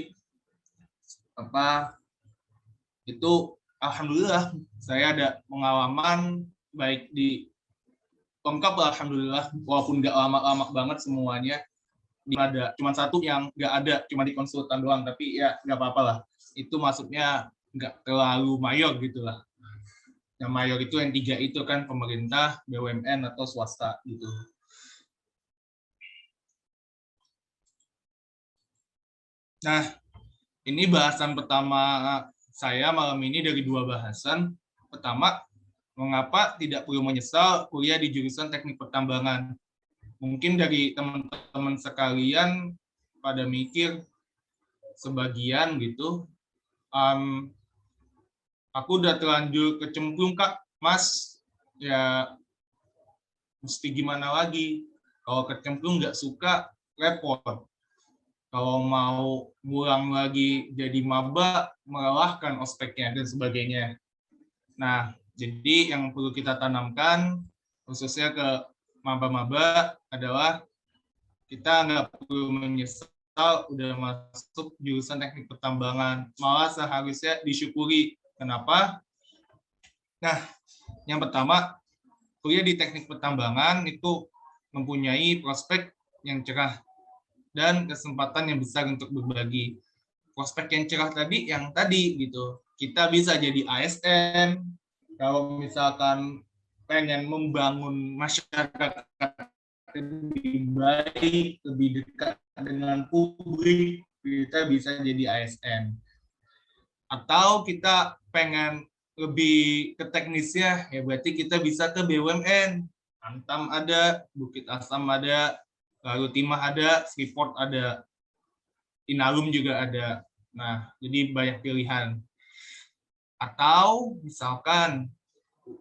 itu alhamdulillah saya ada pengalaman baik di lengkap lah, alhamdulillah, walaupun nggak lama-lama banget semuanya. Ada cuma satu yang nggak ada, cuma di konsultan doang, tapi ya nggak apa-apa lah, itu masuknya nggak terlalu mayor gitulah. Yang mayor itu yang 3 itu kan pemerintah, BUMN atau swasta gitu. Nah, ini bahasan pertama saya malam ini dari 2 bahasan. Pertama, mengapa tidak perlu menyesal kuliah di jurusan teknik pertambangan. Mungkin dari teman-teman sekalian pada mikir sebagian gitu, aku udah terlanjur kecemplung Kak, Mas, ya mesti gimana lagi, kalau kecemplung nggak suka repot, kalau mau ngulang lagi jadi maba melelahkan ospeknya dan sebagainya. Nah, jadi yang perlu kita tanamkan khususnya ke maba-maba adalah kita nggak perlu menyesal udah masuk jurusan teknik pertambangan. Malah seharusnya disyukuri. Kenapa? Nah, yang pertama, kuliah di teknik pertambangan itu mempunyai prospek yang cerah dan kesempatan yang besar untuk berbagi. Prospek yang cerah tadi, yang tadi gitu. Kita bisa jadi ASN, kalau misalkan pengen membangun masyarakat lebih baik, lebih dekat dengan publik, kita bisa jadi ASN. Atau kita pengen lebih ke teknisnya, ya berarti kita bisa ke BUMN. Antam ada, Bukit Asam ada, lalu Timah ada, Freeport ada, Inalum juga ada. Nah, jadi banyak pilihan. Atau misalkan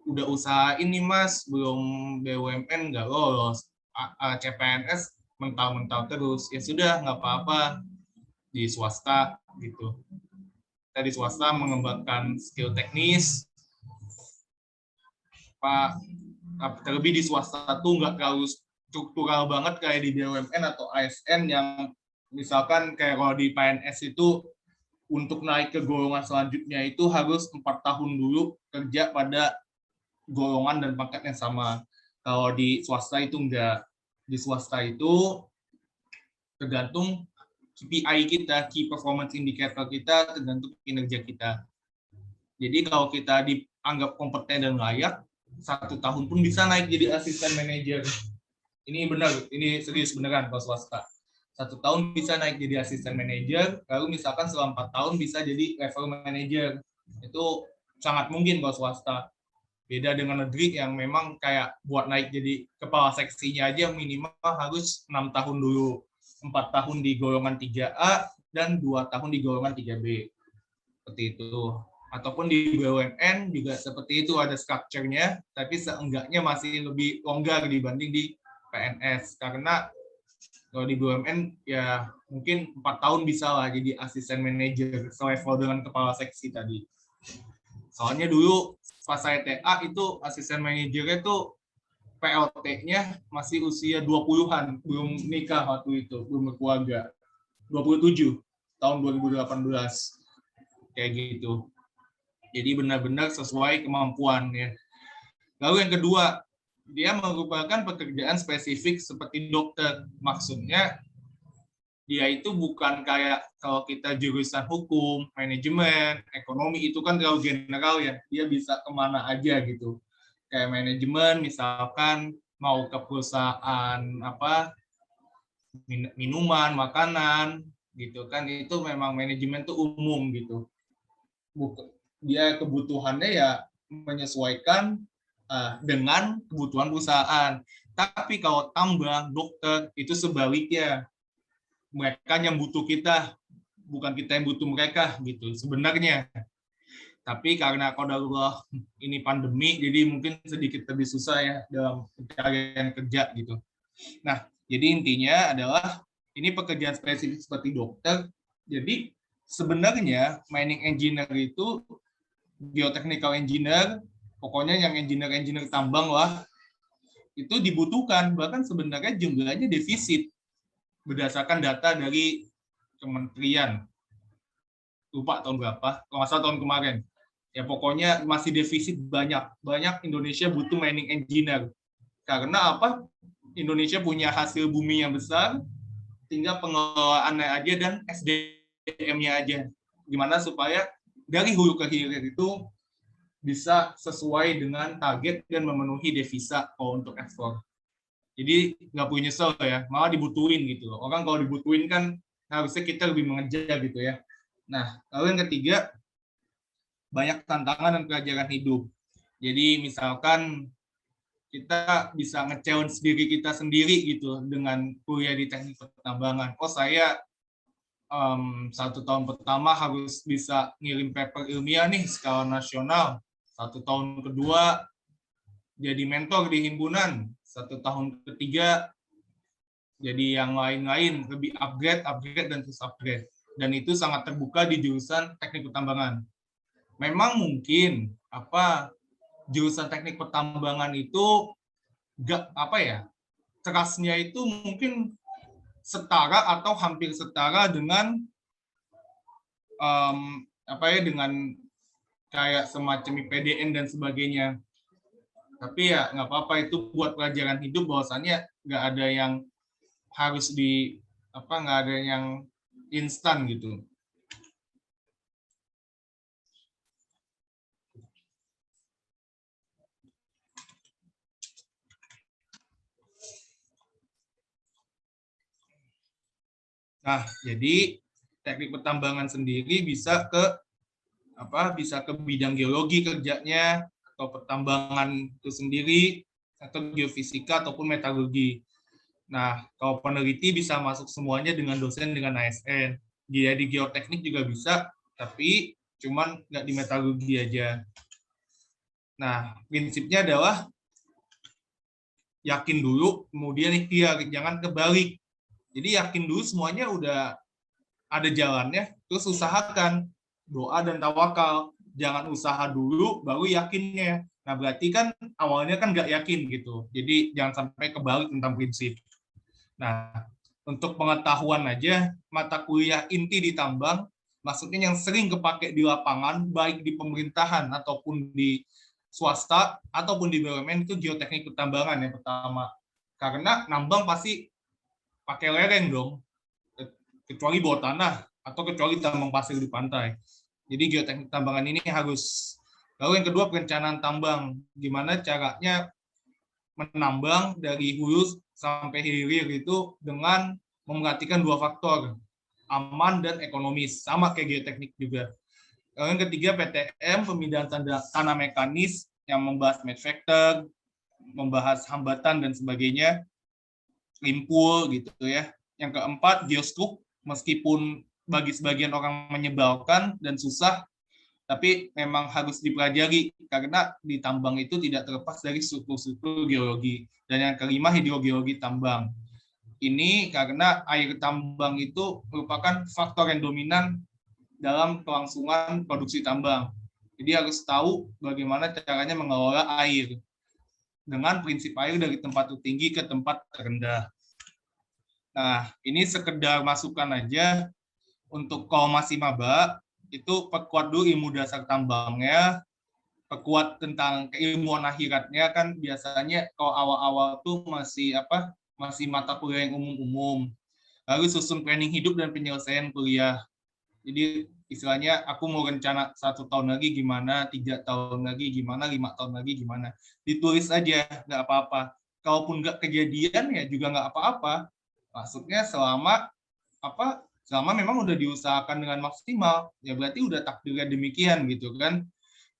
udah usaha ini Mas, belum BUMN nggak lolos, CPNS mental-mental terus, ya sudah nggak apa-apa di swasta gitu. Kita di swasta mengembangkan skill teknis, terlebih di swasta tuh nggak terlalu struktural banget kayak di BUMN atau ASN yang misalkan kayak kalau di PNS itu untuk naik ke golongan selanjutnya itu harus 4 tahun dulu kerja pada golongan dan pangkat yang sama. Kalau di swasta itu enggak. Di swasta itu tergantung KPI kita, Key Performance Indicator kita, tergantung kinerja kita. Jadi kalau kita dianggap kompeten dan layak, 1 tahun pun bisa naik jadi asisten manajer. Ini benar, ini serius beneran kalau swasta. 1 tahun bisa naik jadi asisten manajer, lalu misalkan selama 4 tahun bisa jadi level manajer. Itu sangat mungkin kalau swasta. Beda dengan negeri yang memang kayak buat naik jadi kepala seksinya aja minimal harus 6 tahun dulu. 4 tahun di golongan 3A dan 2 tahun di golongan 3B. Seperti itu. Ataupun di BUMN juga seperti itu, ada structure-nya, tapi seenggaknya masih lebih longgar dibanding di PNS. Karena kalau di BUMN ya mungkin 4 tahun bisa lah jadi asisten manajer selevel dengan kepala seksi tadi. Soalnya dulu pas saya TA itu asisten manajernya itu PLT-nya masih usia 20-an, belum nikah waktu itu, belum berkeluarga. 27 tahun 2018. Kayak gitu. Jadi benar-benar sesuai kemampuan ya. Lalu yang kedua, dia merupakan pekerjaan spesifik seperti dokter. Maksudnya dia itu bukan kayak kalau kita jurusan hukum, manajemen, ekonomi itu kan terlalu general ya. Dia bisa kemana aja gitu. Kayak manajemen misalkan mau ke perusahaan apa minuman, makanan gitu kan, itu memang manajemen tuh umum gitu. Dia kebutuhannya ya menyesuaikan dengan kebutuhan perusahaan. Tapi kalau tambang, dokter itu sebaliknya. Mereka yang butuh kita, bukan kita yang butuh mereka gitu sebenarnya. Tapi karena qadarullah ini pandemi, jadi mungkin sedikit lebih susah ya dalam pencarian kerja gitu. Nah, jadi intinya adalah ini pekerjaan spesifik seperti dokter. Jadi sebenarnya mining engineer itu geotechnical engineer, pokoknya yang engineer tambang lah, itu dibutuhkan. Bahkan sebenarnya jumlahnya defisit berdasarkan data dari kementerian. Lupa tahun berapa, kalau nggak salah tahun kemarin. Ya pokoknya masih defisit banyak. Banyak Indonesia butuh mining engineer. Karena apa? Indonesia punya hasil bumi yang besar, tinggal pengelolaannya aja dan SDM-nya aja. Gimana supaya dari hulu ke hilir itu bisa sesuai dengan target dan memenuhi devisa kalau untuk ekspor. Jadi nggak perlu nyesel ya, malah dibutuhin gitu loh. Orang kalau dibutuhin kan harusnya kita lebih mengejar gitu ya. Nah, lalu yang ketiga, banyak tantangan dan pelajaran hidup. Jadi misalkan kita bisa nge-challenge diri kita sendiri gitu dengan kuliah di teknik pertambangan. Oh saya 1 tahun pertama harus bisa ngirim paper ilmiah nih skala nasional. 1 tahun kedua jadi mentor di himpunan. 1 tahun ketiga jadi yang lain-lain, lebih upgrade dan terus upgrade. Dan itu sangat terbuka di jurusan teknik pertambangan. Memang mungkin jurusan teknik pertambangan itu kerasnya itu mungkin setara atau hampir setara dengan dengan kayak semacam IPDN dan sebagainya. Tapi ya nggak apa-apa, itu buat pelajaran hidup bahwasannya nggak ada yang harus nggak ada yang instan gitu. Nah, jadi teknik pertambangan sendiri bisa ke bidang geologi kerjanya, atau pertambangan itu sendiri, atau geofisika ataupun metalurgi. Nah, kalau peneliti bisa masuk semuanya dengan dosen dengan ASN. Dia di geoteknik juga bisa, tapi cuman nggak di metalurgi aja. Nah, prinsipnya adalah yakin dulu, kemudian ikhtiar, jangan kebalik. Jadi yakin dulu semuanya udah ada jalannya, terus usahakan, doa dan tawakal. Jangan usaha dulu, baru yakinnya. Nah, berarti kan awalnya kan nggak yakin gitu. Jadi jangan sampai kebalik tentang prinsip. Nah, untuk pengetahuan aja, mata kuliah inti di tambang, maksudnya yang sering kepake di lapangan, baik di pemerintahan ataupun di swasta, ataupun di BUMN, itu geoteknik pertambangan yang pertama. Karena nambang pasti pakai lereng dong, kecuali bawah tanah atau kecuali tambang pasir di pantai. Jadi geoteknik tambangan ini harus. Lalu yang kedua, perencanaan tambang. Gimana caranya menambang dari hulu sampai hilir itu dengan memperhatikan dua faktor, aman dan ekonomis, sama kayak geoteknik juga. Lalu yang ketiga, PTM, pemindahan tanah mekanis, yang membahas match factor, membahas hambatan dan sebagainya, limpul gitu ya. Yang keempat, geostruk, meskipun bagi sebagian orang menyebalkan dan susah, tapi memang harus dipelajari karena di tambang itu tidak terlepas dari struktur-struktur geologi. Dan yang kelima, hidrogeologi tambang. Ini karena air tambang itu merupakan faktor yang dominan dalam kelangsungan produksi tambang. Jadi harus tahu bagaimana caranya mengelola air dengan prinsip air dari tempat tertinggi ke tempat terendah. Nah, ini sekedar masukan aja untuk kalau masih maba, itu perkuat dulu ilmu dasar tambangnya, perkuat tentang keilmuan akhiratnya. Kan biasanya kalau awal-awal tuh masih mata kuliah yang umum-umum. Lalu susun planning hidup dan penyelesaian kuliah. Jadi istilahnya aku mau rencana 1 tahun lagi gimana, 3 tahun lagi gimana, 5 tahun lagi gimana. Ditulis aja, nggak apa-apa. Kalaupun nggak kejadian ya juga nggak apa-apa. Maksudnya selama memang udah diusahakan dengan maksimal, ya berarti udah takdirnya demikian gitu kan.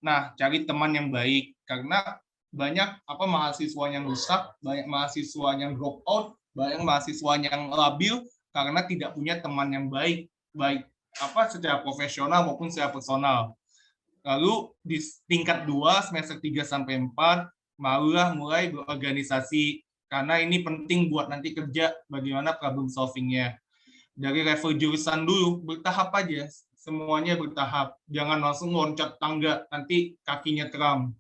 Nah, cari teman yang baik, karena banyak mahasiswa yang rusak, banyak mahasiswa yang drop out, banyak mahasiswa yang labil karena tidak punya teman yang baik secara profesional maupun secara personal. Lalu di tingkat 2, semester 3 sampai 4, mulai berorganisasi, karena ini penting buat nanti kerja, bagaimana problem solving-nya. Dari level jurusan dulu, bertahap aja, semuanya bertahap. Jangan langsung loncat tangga, nanti kakinya kram.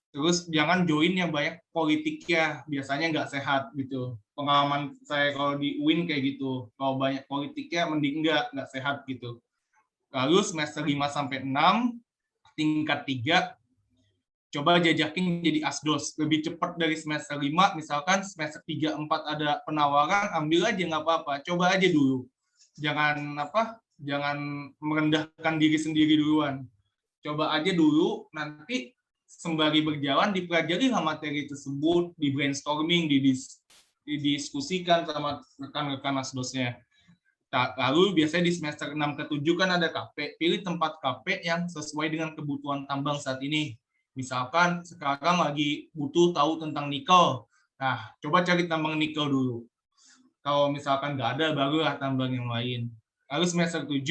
Terus jangan join yang banyak politiknya, biasanya nggak sehat gitu. Pengalaman saya kalau di UIN kayak gitu, kalau banyak politiknya mending nggak sehat gitu. Lalu semester 5 sampai 6, tingkat 3, coba jajakin jadi asdos, lebih cepat dari semester 5, misalkan semester 3, 4 ada penawaran, ambil aja nggak apa-apa, coba aja dulu. Jangan merendahkan diri sendiri duluan. Coba aja dulu, nanti sembari berjalan dipelajari materi tersebut, di brainstorming, didiskusikan sama rekan-rekan asdosnya. Lalu biasanya di semester 6 ke 7 kan ada KP, pilih tempat KP yang sesuai dengan kebutuhan tambang saat ini. Misalkan sekarang lagi butuh tahu tentang nikel. Nah, coba cari tambang nikel dulu. Kalau misalkan nggak ada, barulah tambang yang lain. Lalu semester 7,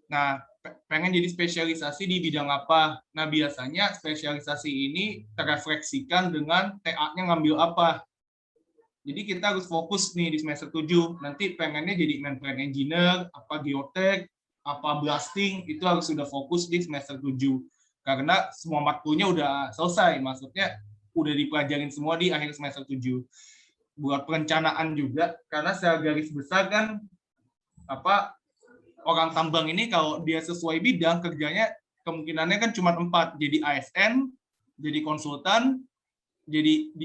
nah pengen jadi spesialisasi di bidang apa? Nah, biasanya spesialisasi ini terefleksikan dengan TA-nya ngambil apa. Jadi kita harus fokus nih di semester 7. Nanti pengennya jadi mainframe engineer, geotek, blasting, itu harus sudah fokus di semester 7. Karena semua matkulnya udah selesai, maksudnya udah dipelajarin semua di akhir semester 7. buat perencanaan juga, karena secara garis besar kan orang tambang ini kalau dia sesuai bidang kerjanya kemungkinannya kan cuma 4, jadi ASN, jadi konsultan,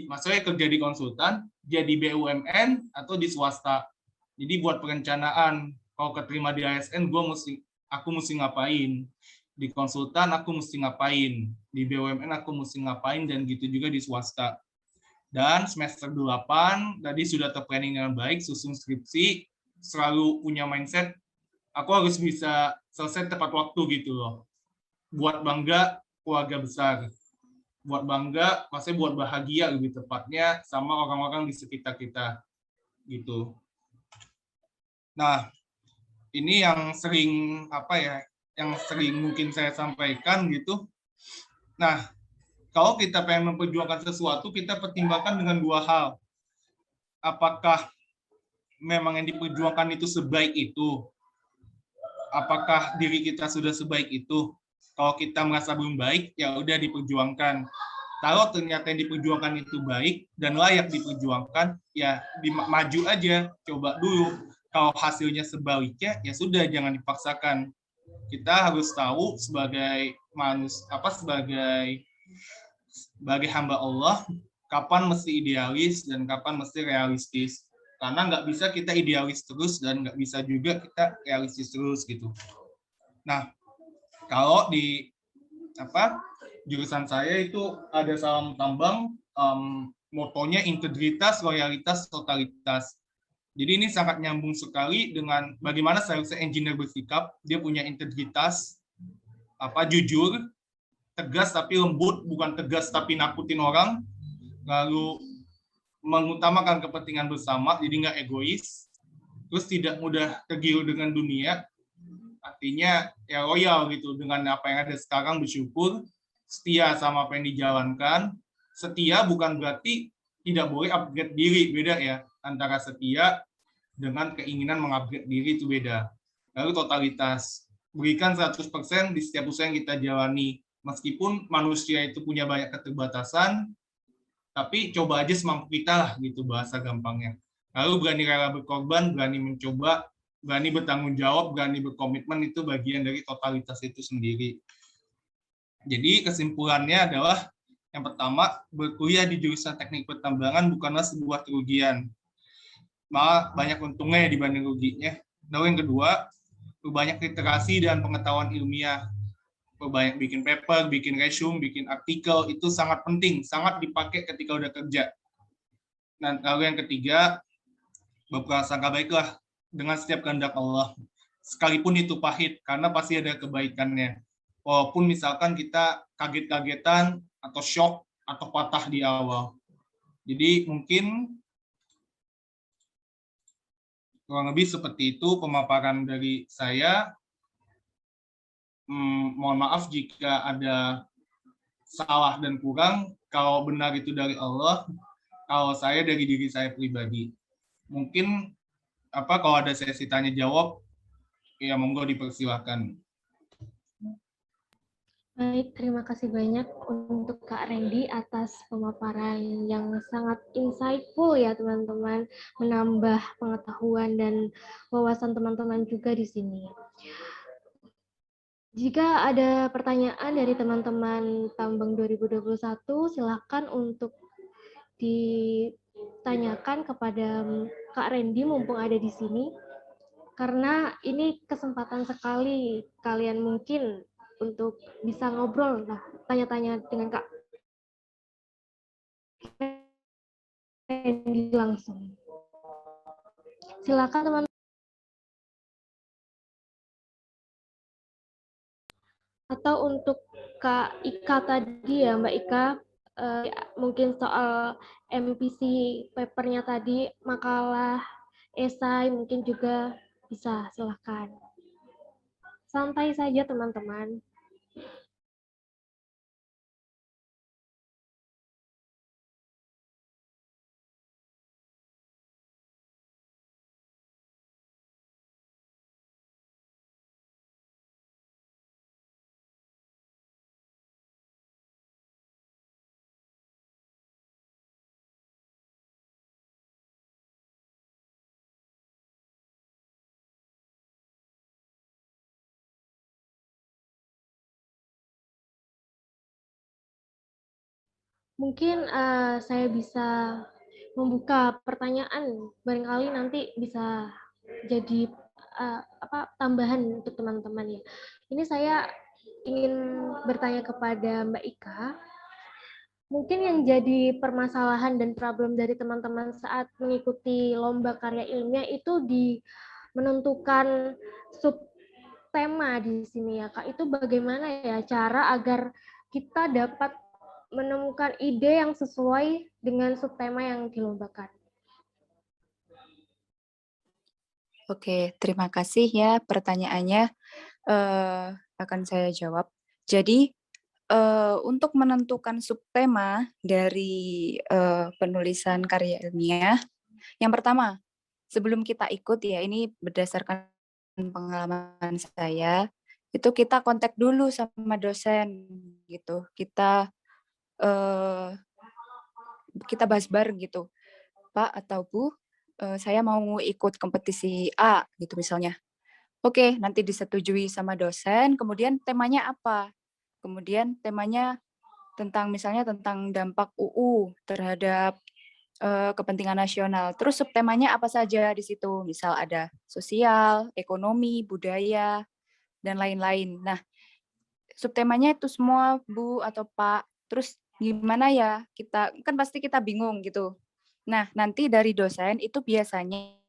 maksudnya kerja di konsultan, jadi BUMN atau di swasta. Jadi buat perencanaan, kalau keterima di ASN aku mesti ngapain, di konsultan aku mesti ngapain, di BUMN aku mesti ngapain, dan gitu juga di swasta. Dan semester 8 tadi sudah terplanning dengan baik, susun skripsi, selalu punya mindset aku harus bisa selesai tepat waktu gitu loh. Buat bangga keluarga besar. Buat bangga, maksudnya buat bahagia lebih tepatnya sama orang-orang di sekitar kita gitu. Nah, ini yang sering yang sering mungkin saya sampaikan gitu. Nah, kalau kita pengen memperjuangkan sesuatu, kita pertimbangkan dengan 2 hal. Apakah memang yang diperjuangkan itu sebaik itu? Apakah diri kita sudah sebaik itu? Kalau kita merasa belum baik, ya udah diperjuangkan. Kalau ternyata yang diperjuangkan itu baik dan layak diperjuangkan, ya maju aja, coba dulu. Kalau hasilnya sebaliknya, ya sudah, jangan dipaksakan. Kita harus tahu sebagai sebagai hamba Allah, kapan mesti idealis dan kapan mesti realistis. Karena nggak bisa kita idealis terus dan nggak bisa juga kita realistis terus gitu. Nah, kalau di jurusan saya itu ada salam tambang, motonya integritas, loyalitas, totalitas. Jadi ini sangat nyambung sekali dengan bagaimana seharusnya engineer bersikap. Dia punya integritas, jujur, tegas tapi lembut, bukan tegas tapi nakutin orang, lalu mengutamakan kepentingan bersama, jadi nggak egois, terus tidak mudah tergiur dengan dunia, artinya ya loyal gitu dengan apa yang ada sekarang, bersyukur, setia sama apa yang dijalankan. Setia bukan berarti tidak boleh upgrade diri, beda ya, antara setia dengan keinginan mengupgrade diri itu beda. Lalu totalitas, berikan 100% di setiap usaha yang kita jalani, meskipun manusia itu punya banyak keterbatasan, tapi coba aja semampu kita lah gitu bahasa gampangnya. Lalu berani rela berkorban, berani mencoba, berani bertanggung jawab, berani berkomitmen, itu bagian dari totalitas itu sendiri. Jadi kesimpulannya adalah yang pertama, berkuliah di jurusan teknik pertambangan bukanlah sebuah kerugian, malah banyak untungnya dibanding ruginya. Lalu yang kedua, banyak literasi dan pengetahuan ilmiah, banyak bikin paper, bikin resume, bikin artikel, itu sangat penting, sangat dipakai ketika udah kerja. Dan lalu yang ketiga, berprasangka baiklah dengan setiap kehendak Allah, sekalipun itu pahit, karena pasti ada kebaikannya. Walaupun misalkan kita kaget-kagetan atau shock atau patah di awal. Jadi mungkin kurang lebih seperti itu pemaparan dari saya. Mohon maaf jika ada salah dan kurang. Kalau benar itu dari Allah, kalau saya dari diri saya pribadi. Mungkin kalau ada sesi tanya jawab, ya monggo dipersilakan. Baik, terima kasih banyak untuk Kak Randy atas pemaparan yang sangat insightful ya teman-teman, menambah pengetahuan dan wawasan teman-teman juga di sini. Jika ada pertanyaan dari teman-teman Tambang 2021, silakan untuk ditanyakan kepada Kak Randy mumpung ada di sini. Karena ini kesempatan sekali kalian mungkin untuk bisa ngobrol lah, tanya-tanya dengan Kak Randy langsung. Silakan teman. Atau untuk Kak Ika tadi ya, Mbak Ika, mungkin soal MPC papernya tadi, makalah, esai, mungkin juga bisa, silakan. Santai saja teman-teman. Mungkin saya bisa membuka pertanyaan, barangkali nanti bisa jadi tambahan untuk teman-teman ya. Ini saya ingin bertanya kepada Mbak Ika. Mungkin yang jadi permasalahan dan problem dari teman-teman saat mengikuti lomba karya ilmiah itu di menentukan subtema di sini ya Kak. Itu bagaimana ya cara agar kita dapat menemukan ide yang sesuai dengan subtema yang dilombakan. Oke, terima kasih ya pertanyaannya. Akan saya jawab. Jadi, untuk menentukan subtema dari penulisan karya ilmiah, yang pertama, sebelum kita ikut ya, ini berdasarkan pengalaman saya, itu kita kontak dulu sama dosen gitu. Kita bahas bareng gitu, Pak atau Bu, saya mau ikut kompetisi A gitu misalnya. Oke, nanti disetujui sama dosen, kemudian temanya apa? Kemudian temanya tentang misalnya tentang dampak UU terhadap kepentingan nasional. Terus subtemanya apa saja di situ? Misal ada sosial, ekonomi, budaya, dan lain-lain. Nah, subtemanya itu semua Bu atau Pak. Terus gimana ya? Kan pasti kita bingung gitu. Nah, nanti dari dosen itu biasanya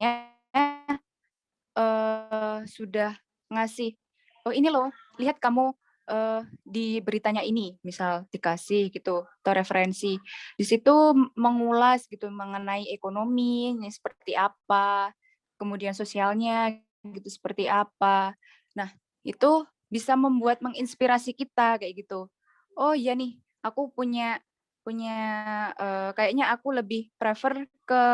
sudah ngasih, "Oh ini loh, lihat kamu, di beritanya ini," misal dikasih gitu, atau referensi. Di situ mengulas gitu mengenai ekonominya seperti apa, kemudian sosialnya gitu seperti apa. Nah, itu bisa membuat menginspirasi kita kayak gitu. "Oh iya nih, aku punya punya, kayaknya aku lebih prefer ke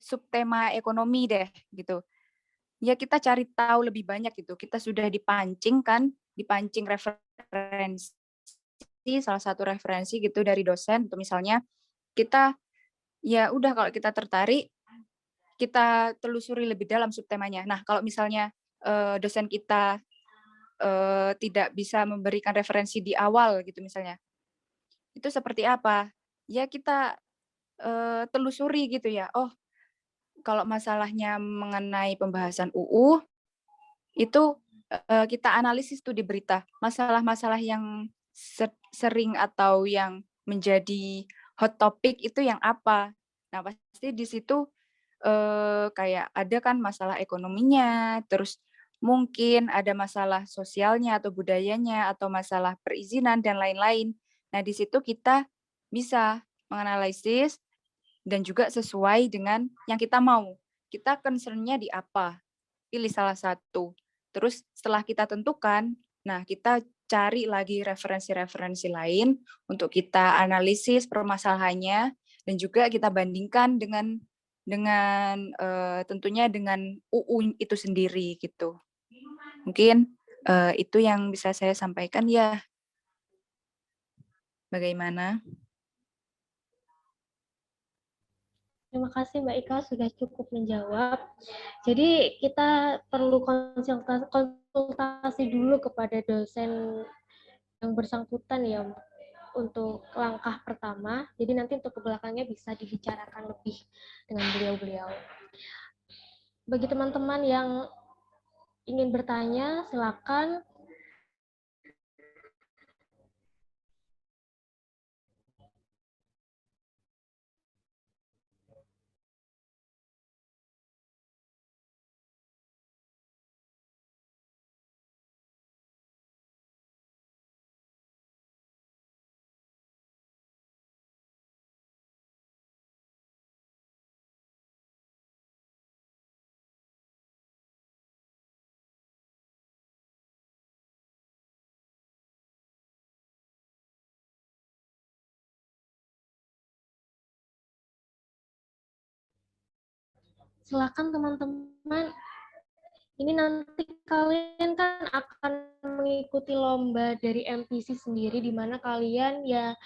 subtema ekonomi deh," gitu. Ya kita cari tahu lebih banyak gitu, kita sudah dipancing kan, dipancing referensi, salah satu referensi gitu dari dosen untuk misalnya kita, ya udah kalau kita tertarik, kita telusuri lebih dalam subtemanya. Nah kalau misalnya, dosen kita, tidak bisa memberikan referensi di awal gitu misalnya, itu seperti apa? Ya kita, telusuri gitu ya, oh kalau masalahnya mengenai pembahasan UU, itu, kita analisis tuh di berita, masalah-masalah yang sering atau yang menjadi hot topic itu yang apa. Nah, pasti di situ, kayak ada kan masalah ekonominya, terus mungkin ada masalah sosialnya atau budayanya, atau masalah perizinan dan lain-lain. Nah, di situ kita bisa menganalisis dan juga sesuai dengan yang kita mau. Kita concern-nya di apa, pilih salah satu. Terus setelah kita tentukan, nah kita cari lagi referensi-referensi lain untuk kita analisis permasalahannya dan juga kita bandingkan dengan tentunya dengan UU itu sendiri gitu. Mungkin itu yang bisa saya sampaikan ya. Bagaimana? Terima kasih Mbak Ika sudah cukup menjawab. Jadi kita perlu konsultasi dulu kepada dosen yang bersangkutan ya untuk langkah pertama. Jadi nanti untuk ke belakangnya bisa dibicarakan lebih dengan beliau-beliau. Bagi teman-teman yang ingin bertanya, silakan. Silakan teman-teman. Ini nanti kalian kan akan mengikuti lomba dari MPC sendiri, di mana kalian ya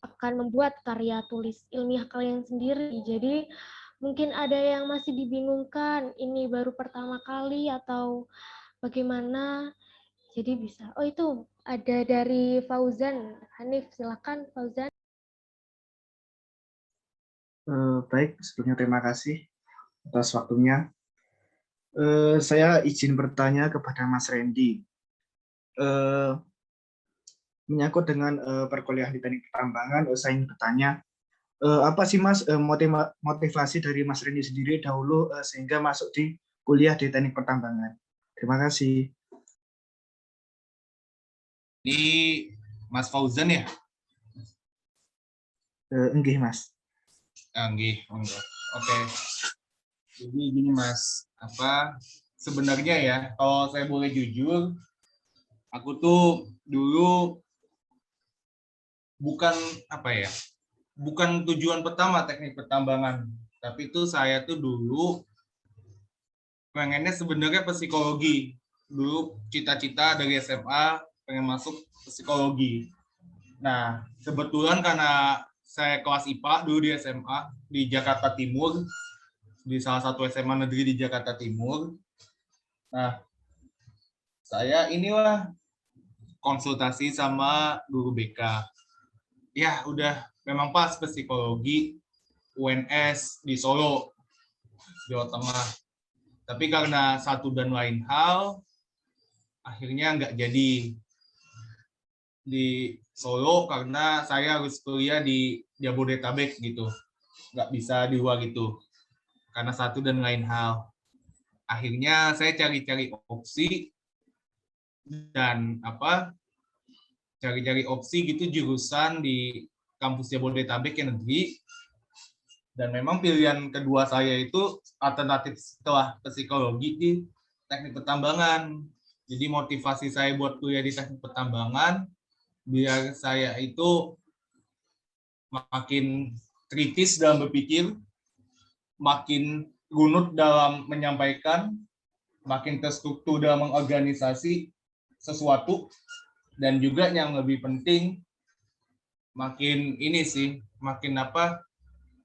akan membuat karya tulis ilmiah kalian sendiri. Jadi mungkin ada yang masih dibingungkan, ini baru pertama kali atau bagaimana. Jadi bisa. Oh itu ada dari Fauzan. Hanif, silakan Fauzan. Baik, sebelumnya terima kasih atas waktunya. Saya izin bertanya kepada Mas Randy. Menyangkut dengan perkuliahan di teknik pertambangan, saya ingin bertanya, apa sih Mas motivasi dari Mas Randy sendiri dahulu sehingga masuk di kuliah di teknik pertambangan? Terima kasih. Ini Mas Fauzan ya? Enggih, Mas. Nggih, monggo. Oke. Jadi gini Mas, sebenarnya ya, kalau saya boleh jujur, aku tuh dulu bukan bukan tujuan pertama teknik pertambangan, tapi itu saya tuh dulu pengennya sebenarnya psikologi. Dulu cita-cita dari SMA pengen masuk psikologi. Nah, kebetulan karena saya kelas IPA dulu di SMA di Jakarta Timur, di salah satu SMA negeri di Jakarta Timur. Nah, saya inilah konsultasi sama guru BK. Ya, udah memang pas psikologi UNS di Solo, Jawa Tengah. Tapi karena satu dan lain hal, akhirnya nggak jadi di Solo karena saya harus kuliah di Jabodetabek gitu. Nggak bisa di luar gitu. Karena satu dan lain hal. Akhirnya saya cari-cari opsi dan cari-cari opsi gitu jurusan di kampus Jabodetabek yang negeri. Dan memang pilihan kedua saya itu alternatif setelah psikologi di teknik pertambangan. Jadi motivasi saya buat kuliah di teknik pertambangan biar saya itu makin kritis dalam berpikir, makin runut dalam menyampaikan, makin terstruktur dalam mengorganisasi sesuatu, dan juga yang lebih penting makin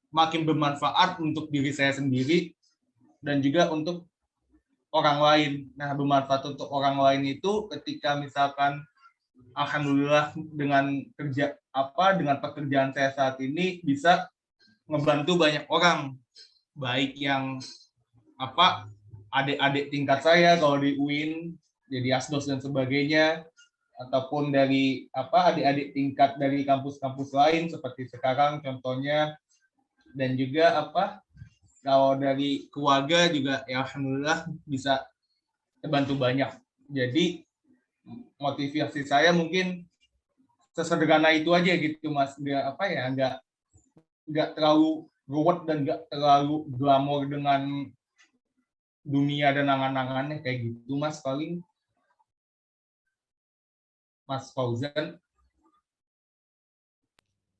makin bermanfaat untuk diri saya sendiri dan juga untuk orang lain. Nah, bermanfaat untuk orang lain itu ketika misalkan alhamdulillah dengan pekerjaan saya saat ini bisa ngebantu banyak orang, baik yang adik-adik tingkat saya kalau di UIN jadi asdos dan sebagainya, ataupun dari adik-adik tingkat dari kampus-kampus lain seperti sekarang contohnya, dan juga kalau dari keluarga juga ya alhamdulillah bisa terbantu banyak. Jadi motivasi saya mungkin sesederhana itu aja gitu Mas, nggak terlalu ruwet dan nggak terlalu glamor dengan dunia dan angan-angannya kayak gitu Mas. Paling Mas Fauzan.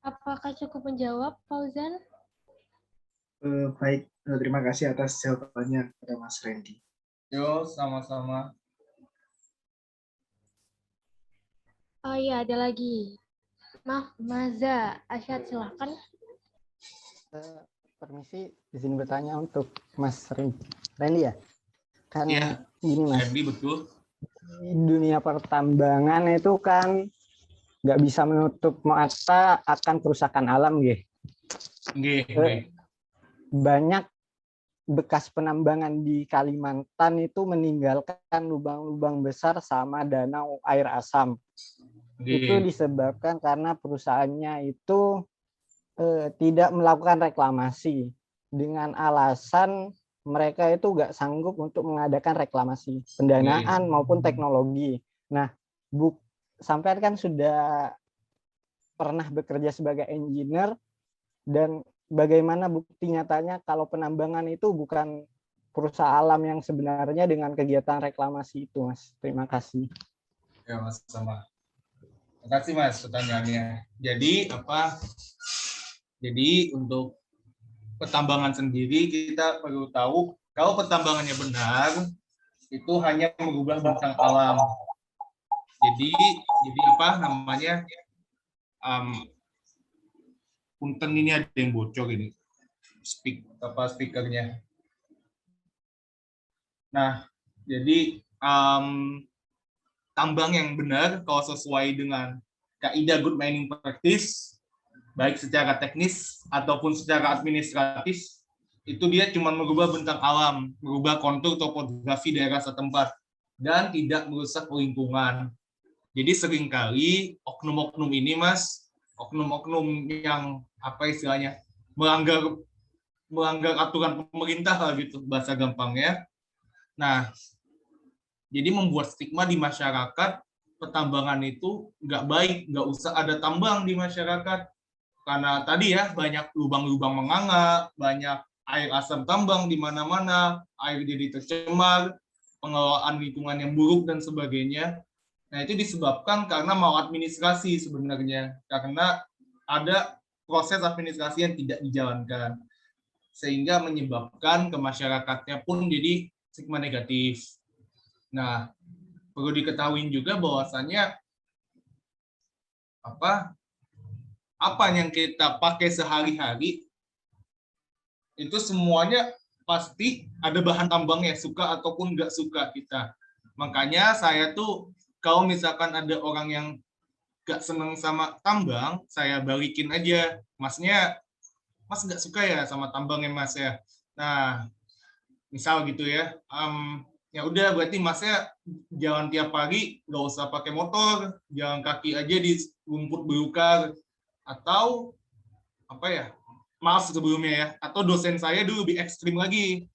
Apakah cukup menjawab, Fauzan? Baik, terima kasih atas jawabannya kepada Mas Randy. Yo, sama-sama. Oh iya, ada lagi. Maaf, Maza. Asyad, silahkan. Permisi, izin bertanya untuk Mas Randy ya. Kan ya, gini Mas, Randy betul. Di dunia pertambangan itu kan nggak bisa menutup mata akan kerusakan alam, Nggih. Banyak bekas penambangan di Kalimantan itu meninggalkan lubang-lubang besar sama danau air asam. Itu disebabkan karena perusahaannya itu tidak melakukan reklamasi dengan alasan mereka itu nggak sanggup untuk mengadakan reklamasi, pendanaan maupun teknologi. Nah, sampai kan sudah pernah bekerja sebagai engineer, dan bagaimana bukti nyatanya kalau penambangan itu bukan perusahaan alam yang sebenarnya dengan kegiatan reklamasi itu, Mas. Terima kasih. Ya, Mas, sama. Terima kasih Mas pertanyaannya. Jadi untuk pertambangan sendiri kita perlu tahu kalau pertambangannya benar itu hanya mengubah bentang alam. Jadi punten ini ada yang bocor ini speakernya. Nah, jadi tambang yang benar kalau sesuai dengan kaidah good mining practice baik secara teknis ataupun secara administratif, itu dia cuma mengubah bentang alam, mengubah kontur topografi daerah setempat, dan tidak merusak lingkungan. Jadi seringkali oknum-oknum ini, Mas, oknum-oknum yang apa istilahnya, melanggar aturan pemerintah lah gitu, bahasa gampangnya. Nah, jadi membuat stigma di masyarakat, pertambangan itu nggak baik, nggak usah ada tambang di masyarakat. Karena tadi ya, banyak lubang-lubang menganga, banyak air asam tambang di mana-mana, air jadi tercemar, pengelolaan lingkungan yang buruk, dan sebagainya. Nah, itu disebabkan karena maladministrasi sebenarnya, karena ada proses administrasi yang tidak dijalankan, sehingga menyebabkan ke masyarakatnya pun jadi stigma negatif. Nah, perlu diketahui juga bahwasannya apa yang kita pakai sehari-hari itu semuanya pasti ada bahan tambangnya, suka ataupun nggak suka kita. Makanya saya tuh kalau misalkan ada orang yang nggak seneng sama tambang, saya balikin aja. Masnya, Mas nggak suka ya sama tambangnya Mas ya. Nah, misal gitu ya, ya udah berarti Masnya jangan tiap pagi nggak usah pakai motor, jalan kaki aja di rumput belukar, atau apa ya, maaf sebelumnya ya, atau dosen saya dulu lebih ekstrim lagi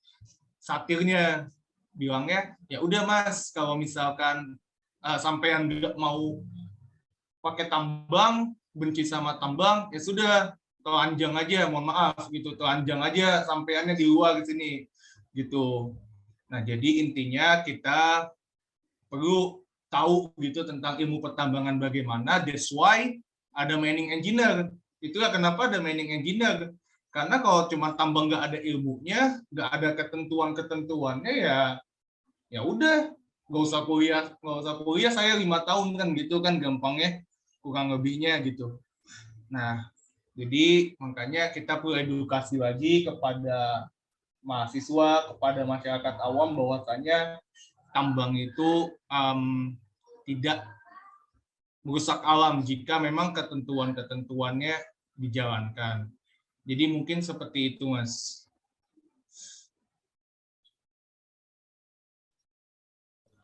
satirnya, bilangnya ya udah Mas, kalau misalkan sampean nggak mau pakai tambang, benci sama tambang, ya sudah telanjang aja, mohon maaf gitu, telanjang aja sampeannya di luar di sini gitu. Nah, jadi intinya kita perlu tahu gitu tentang ilmu pertambangan bagaimana. That's why ada mining engineer. Itulah kenapa ada mining engineer. Karena kalau cuma tambang nggak ada ilmunya, nggak ada ketentuan-ketentuannya, ya udah, nggak usah kuliah saya 5 tahun kan gitu kan gampangnya, kurang lebihnya gitu. Nah, jadi makanya kita perlu edukasi lagi kepada mahasiswa, kepada masyarakat awam bahwasanya tambang itu tidak merusak alam jika memang ketentuan-ketentuannya dijalankan. Jadi mungkin seperti itu, Mas.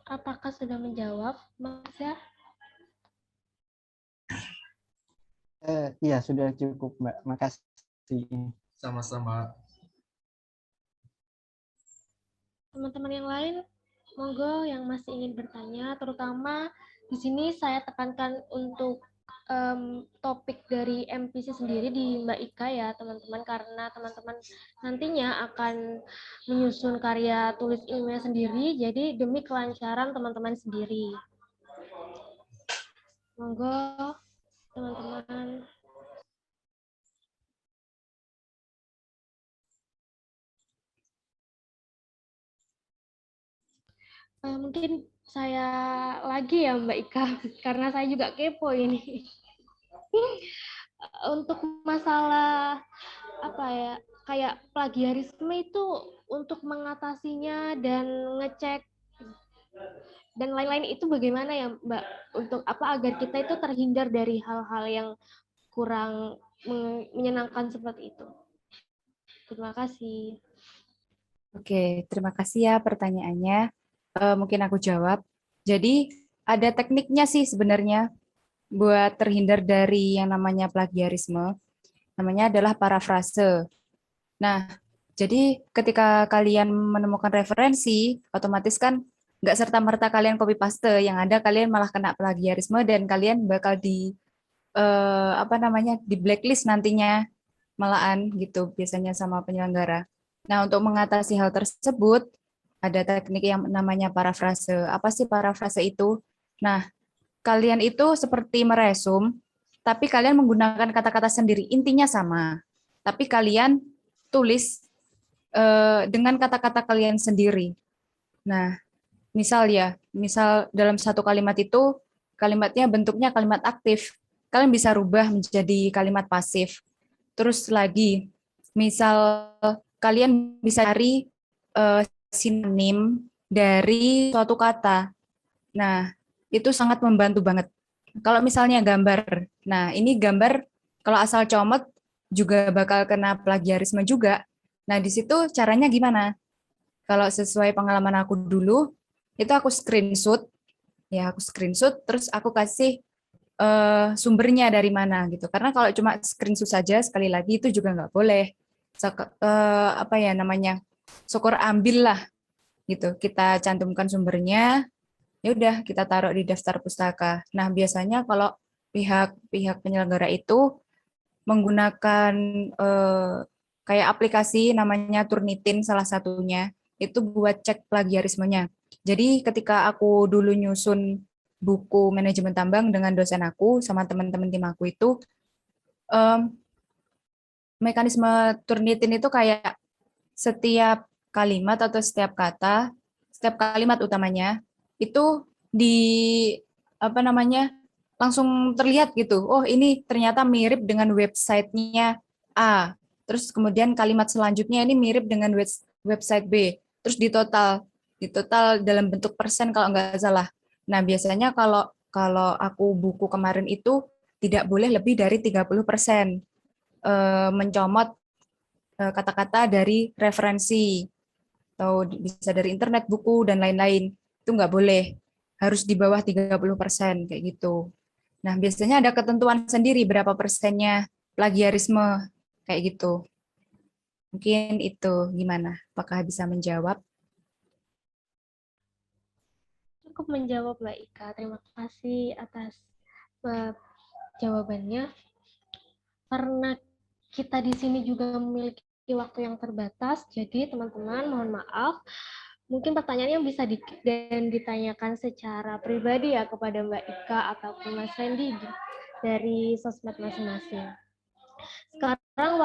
Apakah sudah menjawab, Mas ya? Iya, sudah cukup, Mbak. Makasih. Sama-sama. Teman-teman yang lain, monggo yang masih ingin bertanya, terutama di sini saya tekankan untuk topik dari MPC sendiri di Mbak Ika ya teman-teman, karena teman-teman nantinya akan menyusun karya tulis ilmiah sendiri, jadi demi kelancaran teman-teman sendiri. Monggo teman-teman. Mungkin saya lagi ya Mbak Ika, karena saya juga kepo ini. Untuk masalah apa ya, kayak plagiarisme itu untuk mengatasinya dan ngecek dan lain-lain itu bagaimana ya Mbak, untuk apa agar kita itu terhindar dari hal-hal yang kurang menyenangkan seperti itu. Terima kasih. Oke, terima kasih ya pertanyaannya. Mungkin aku jawab. Jadi ada tekniknya sih sebenarnya buat terhindar dari yang namanya plagiarisme. Namanya adalah parafrase. Nah, jadi ketika kalian menemukan referensi, otomatis kan nggak serta-merta kalian copy paste, yang ada kalian malah kena plagiarisme dan kalian bakal di di blacklist nantinya malahan gitu biasanya sama penyelenggara. Nah, untuk mengatasi hal tersebut ada teknik yang namanya parafrase. Apa sih parafrase itu? Nah, kalian itu seperti meresum, tapi kalian menggunakan kata-kata sendiri, intinya sama. Tapi kalian tulis dengan kata-kata kalian sendiri. Nah, misal dalam satu kalimat itu, kalimatnya bentuknya kalimat aktif. Kalian bisa rubah menjadi kalimat pasif. Terus lagi, misal kalian bisa cari sinonim dari suatu kata. Nah, itu sangat membantu banget. Kalau misalnya gambar, nah ini gambar Kalau asal comot juga bakal kena plagiarisme juga. Nah, di situ caranya gimana? Kalau sesuai pengalaman aku dulu, itu aku screenshot, terus aku kasih sumbernya dari mana gitu. Karena kalau cuma screenshot saja sekali lagi itu juga nggak boleh. Apa ya namanya? Syukur ambil lah gitu. Kita cantumkan sumbernya, ya udah kita taruh di daftar pustaka. Nah, biasanya kalau pihak penyelenggara itu menggunakan kayak aplikasi namanya Turnitin salah satunya, itu buat cek plagiarismenya. Jadi ketika aku dulu nyusun buku manajemen tambang dengan dosen aku sama teman-teman tim aku itu, mekanisme Turnitin itu kayak setiap kalimat atau setiap kata, setiap kalimat utamanya itu di apa namanya langsung terlihat gitu. Oh, ini ternyata mirip dengan websitenya A. Terus kemudian kalimat selanjutnya ini mirip dengan website B. Terus di total dalam bentuk persen kalau nggak salah. Nah, biasanya kalau aku buku kemarin itu tidak boleh lebih dari 30% mencomot kata-kata dari referensi atau bisa dari internet, buku, dan lain-lain. Itu nggak boleh. Harus di bawah 30% kayak gitu. Nah, biasanya ada ketentuan sendiri berapa persennya plagiarisme kayak gitu. Mungkin itu gimana? Apakah bisa menjawab? Cukup menjawab Mbak Ika. Terima kasih atas jawabannya. Karena kita di sini juga memiliki waktu yang terbatas, jadi teman-teman mohon maaf. Mungkin pertanyaannya bisa ditanyakan secara pribadi ya kepada Mbak Ika ataupun Mas Randy dari sosmed masing-masing. Sekarang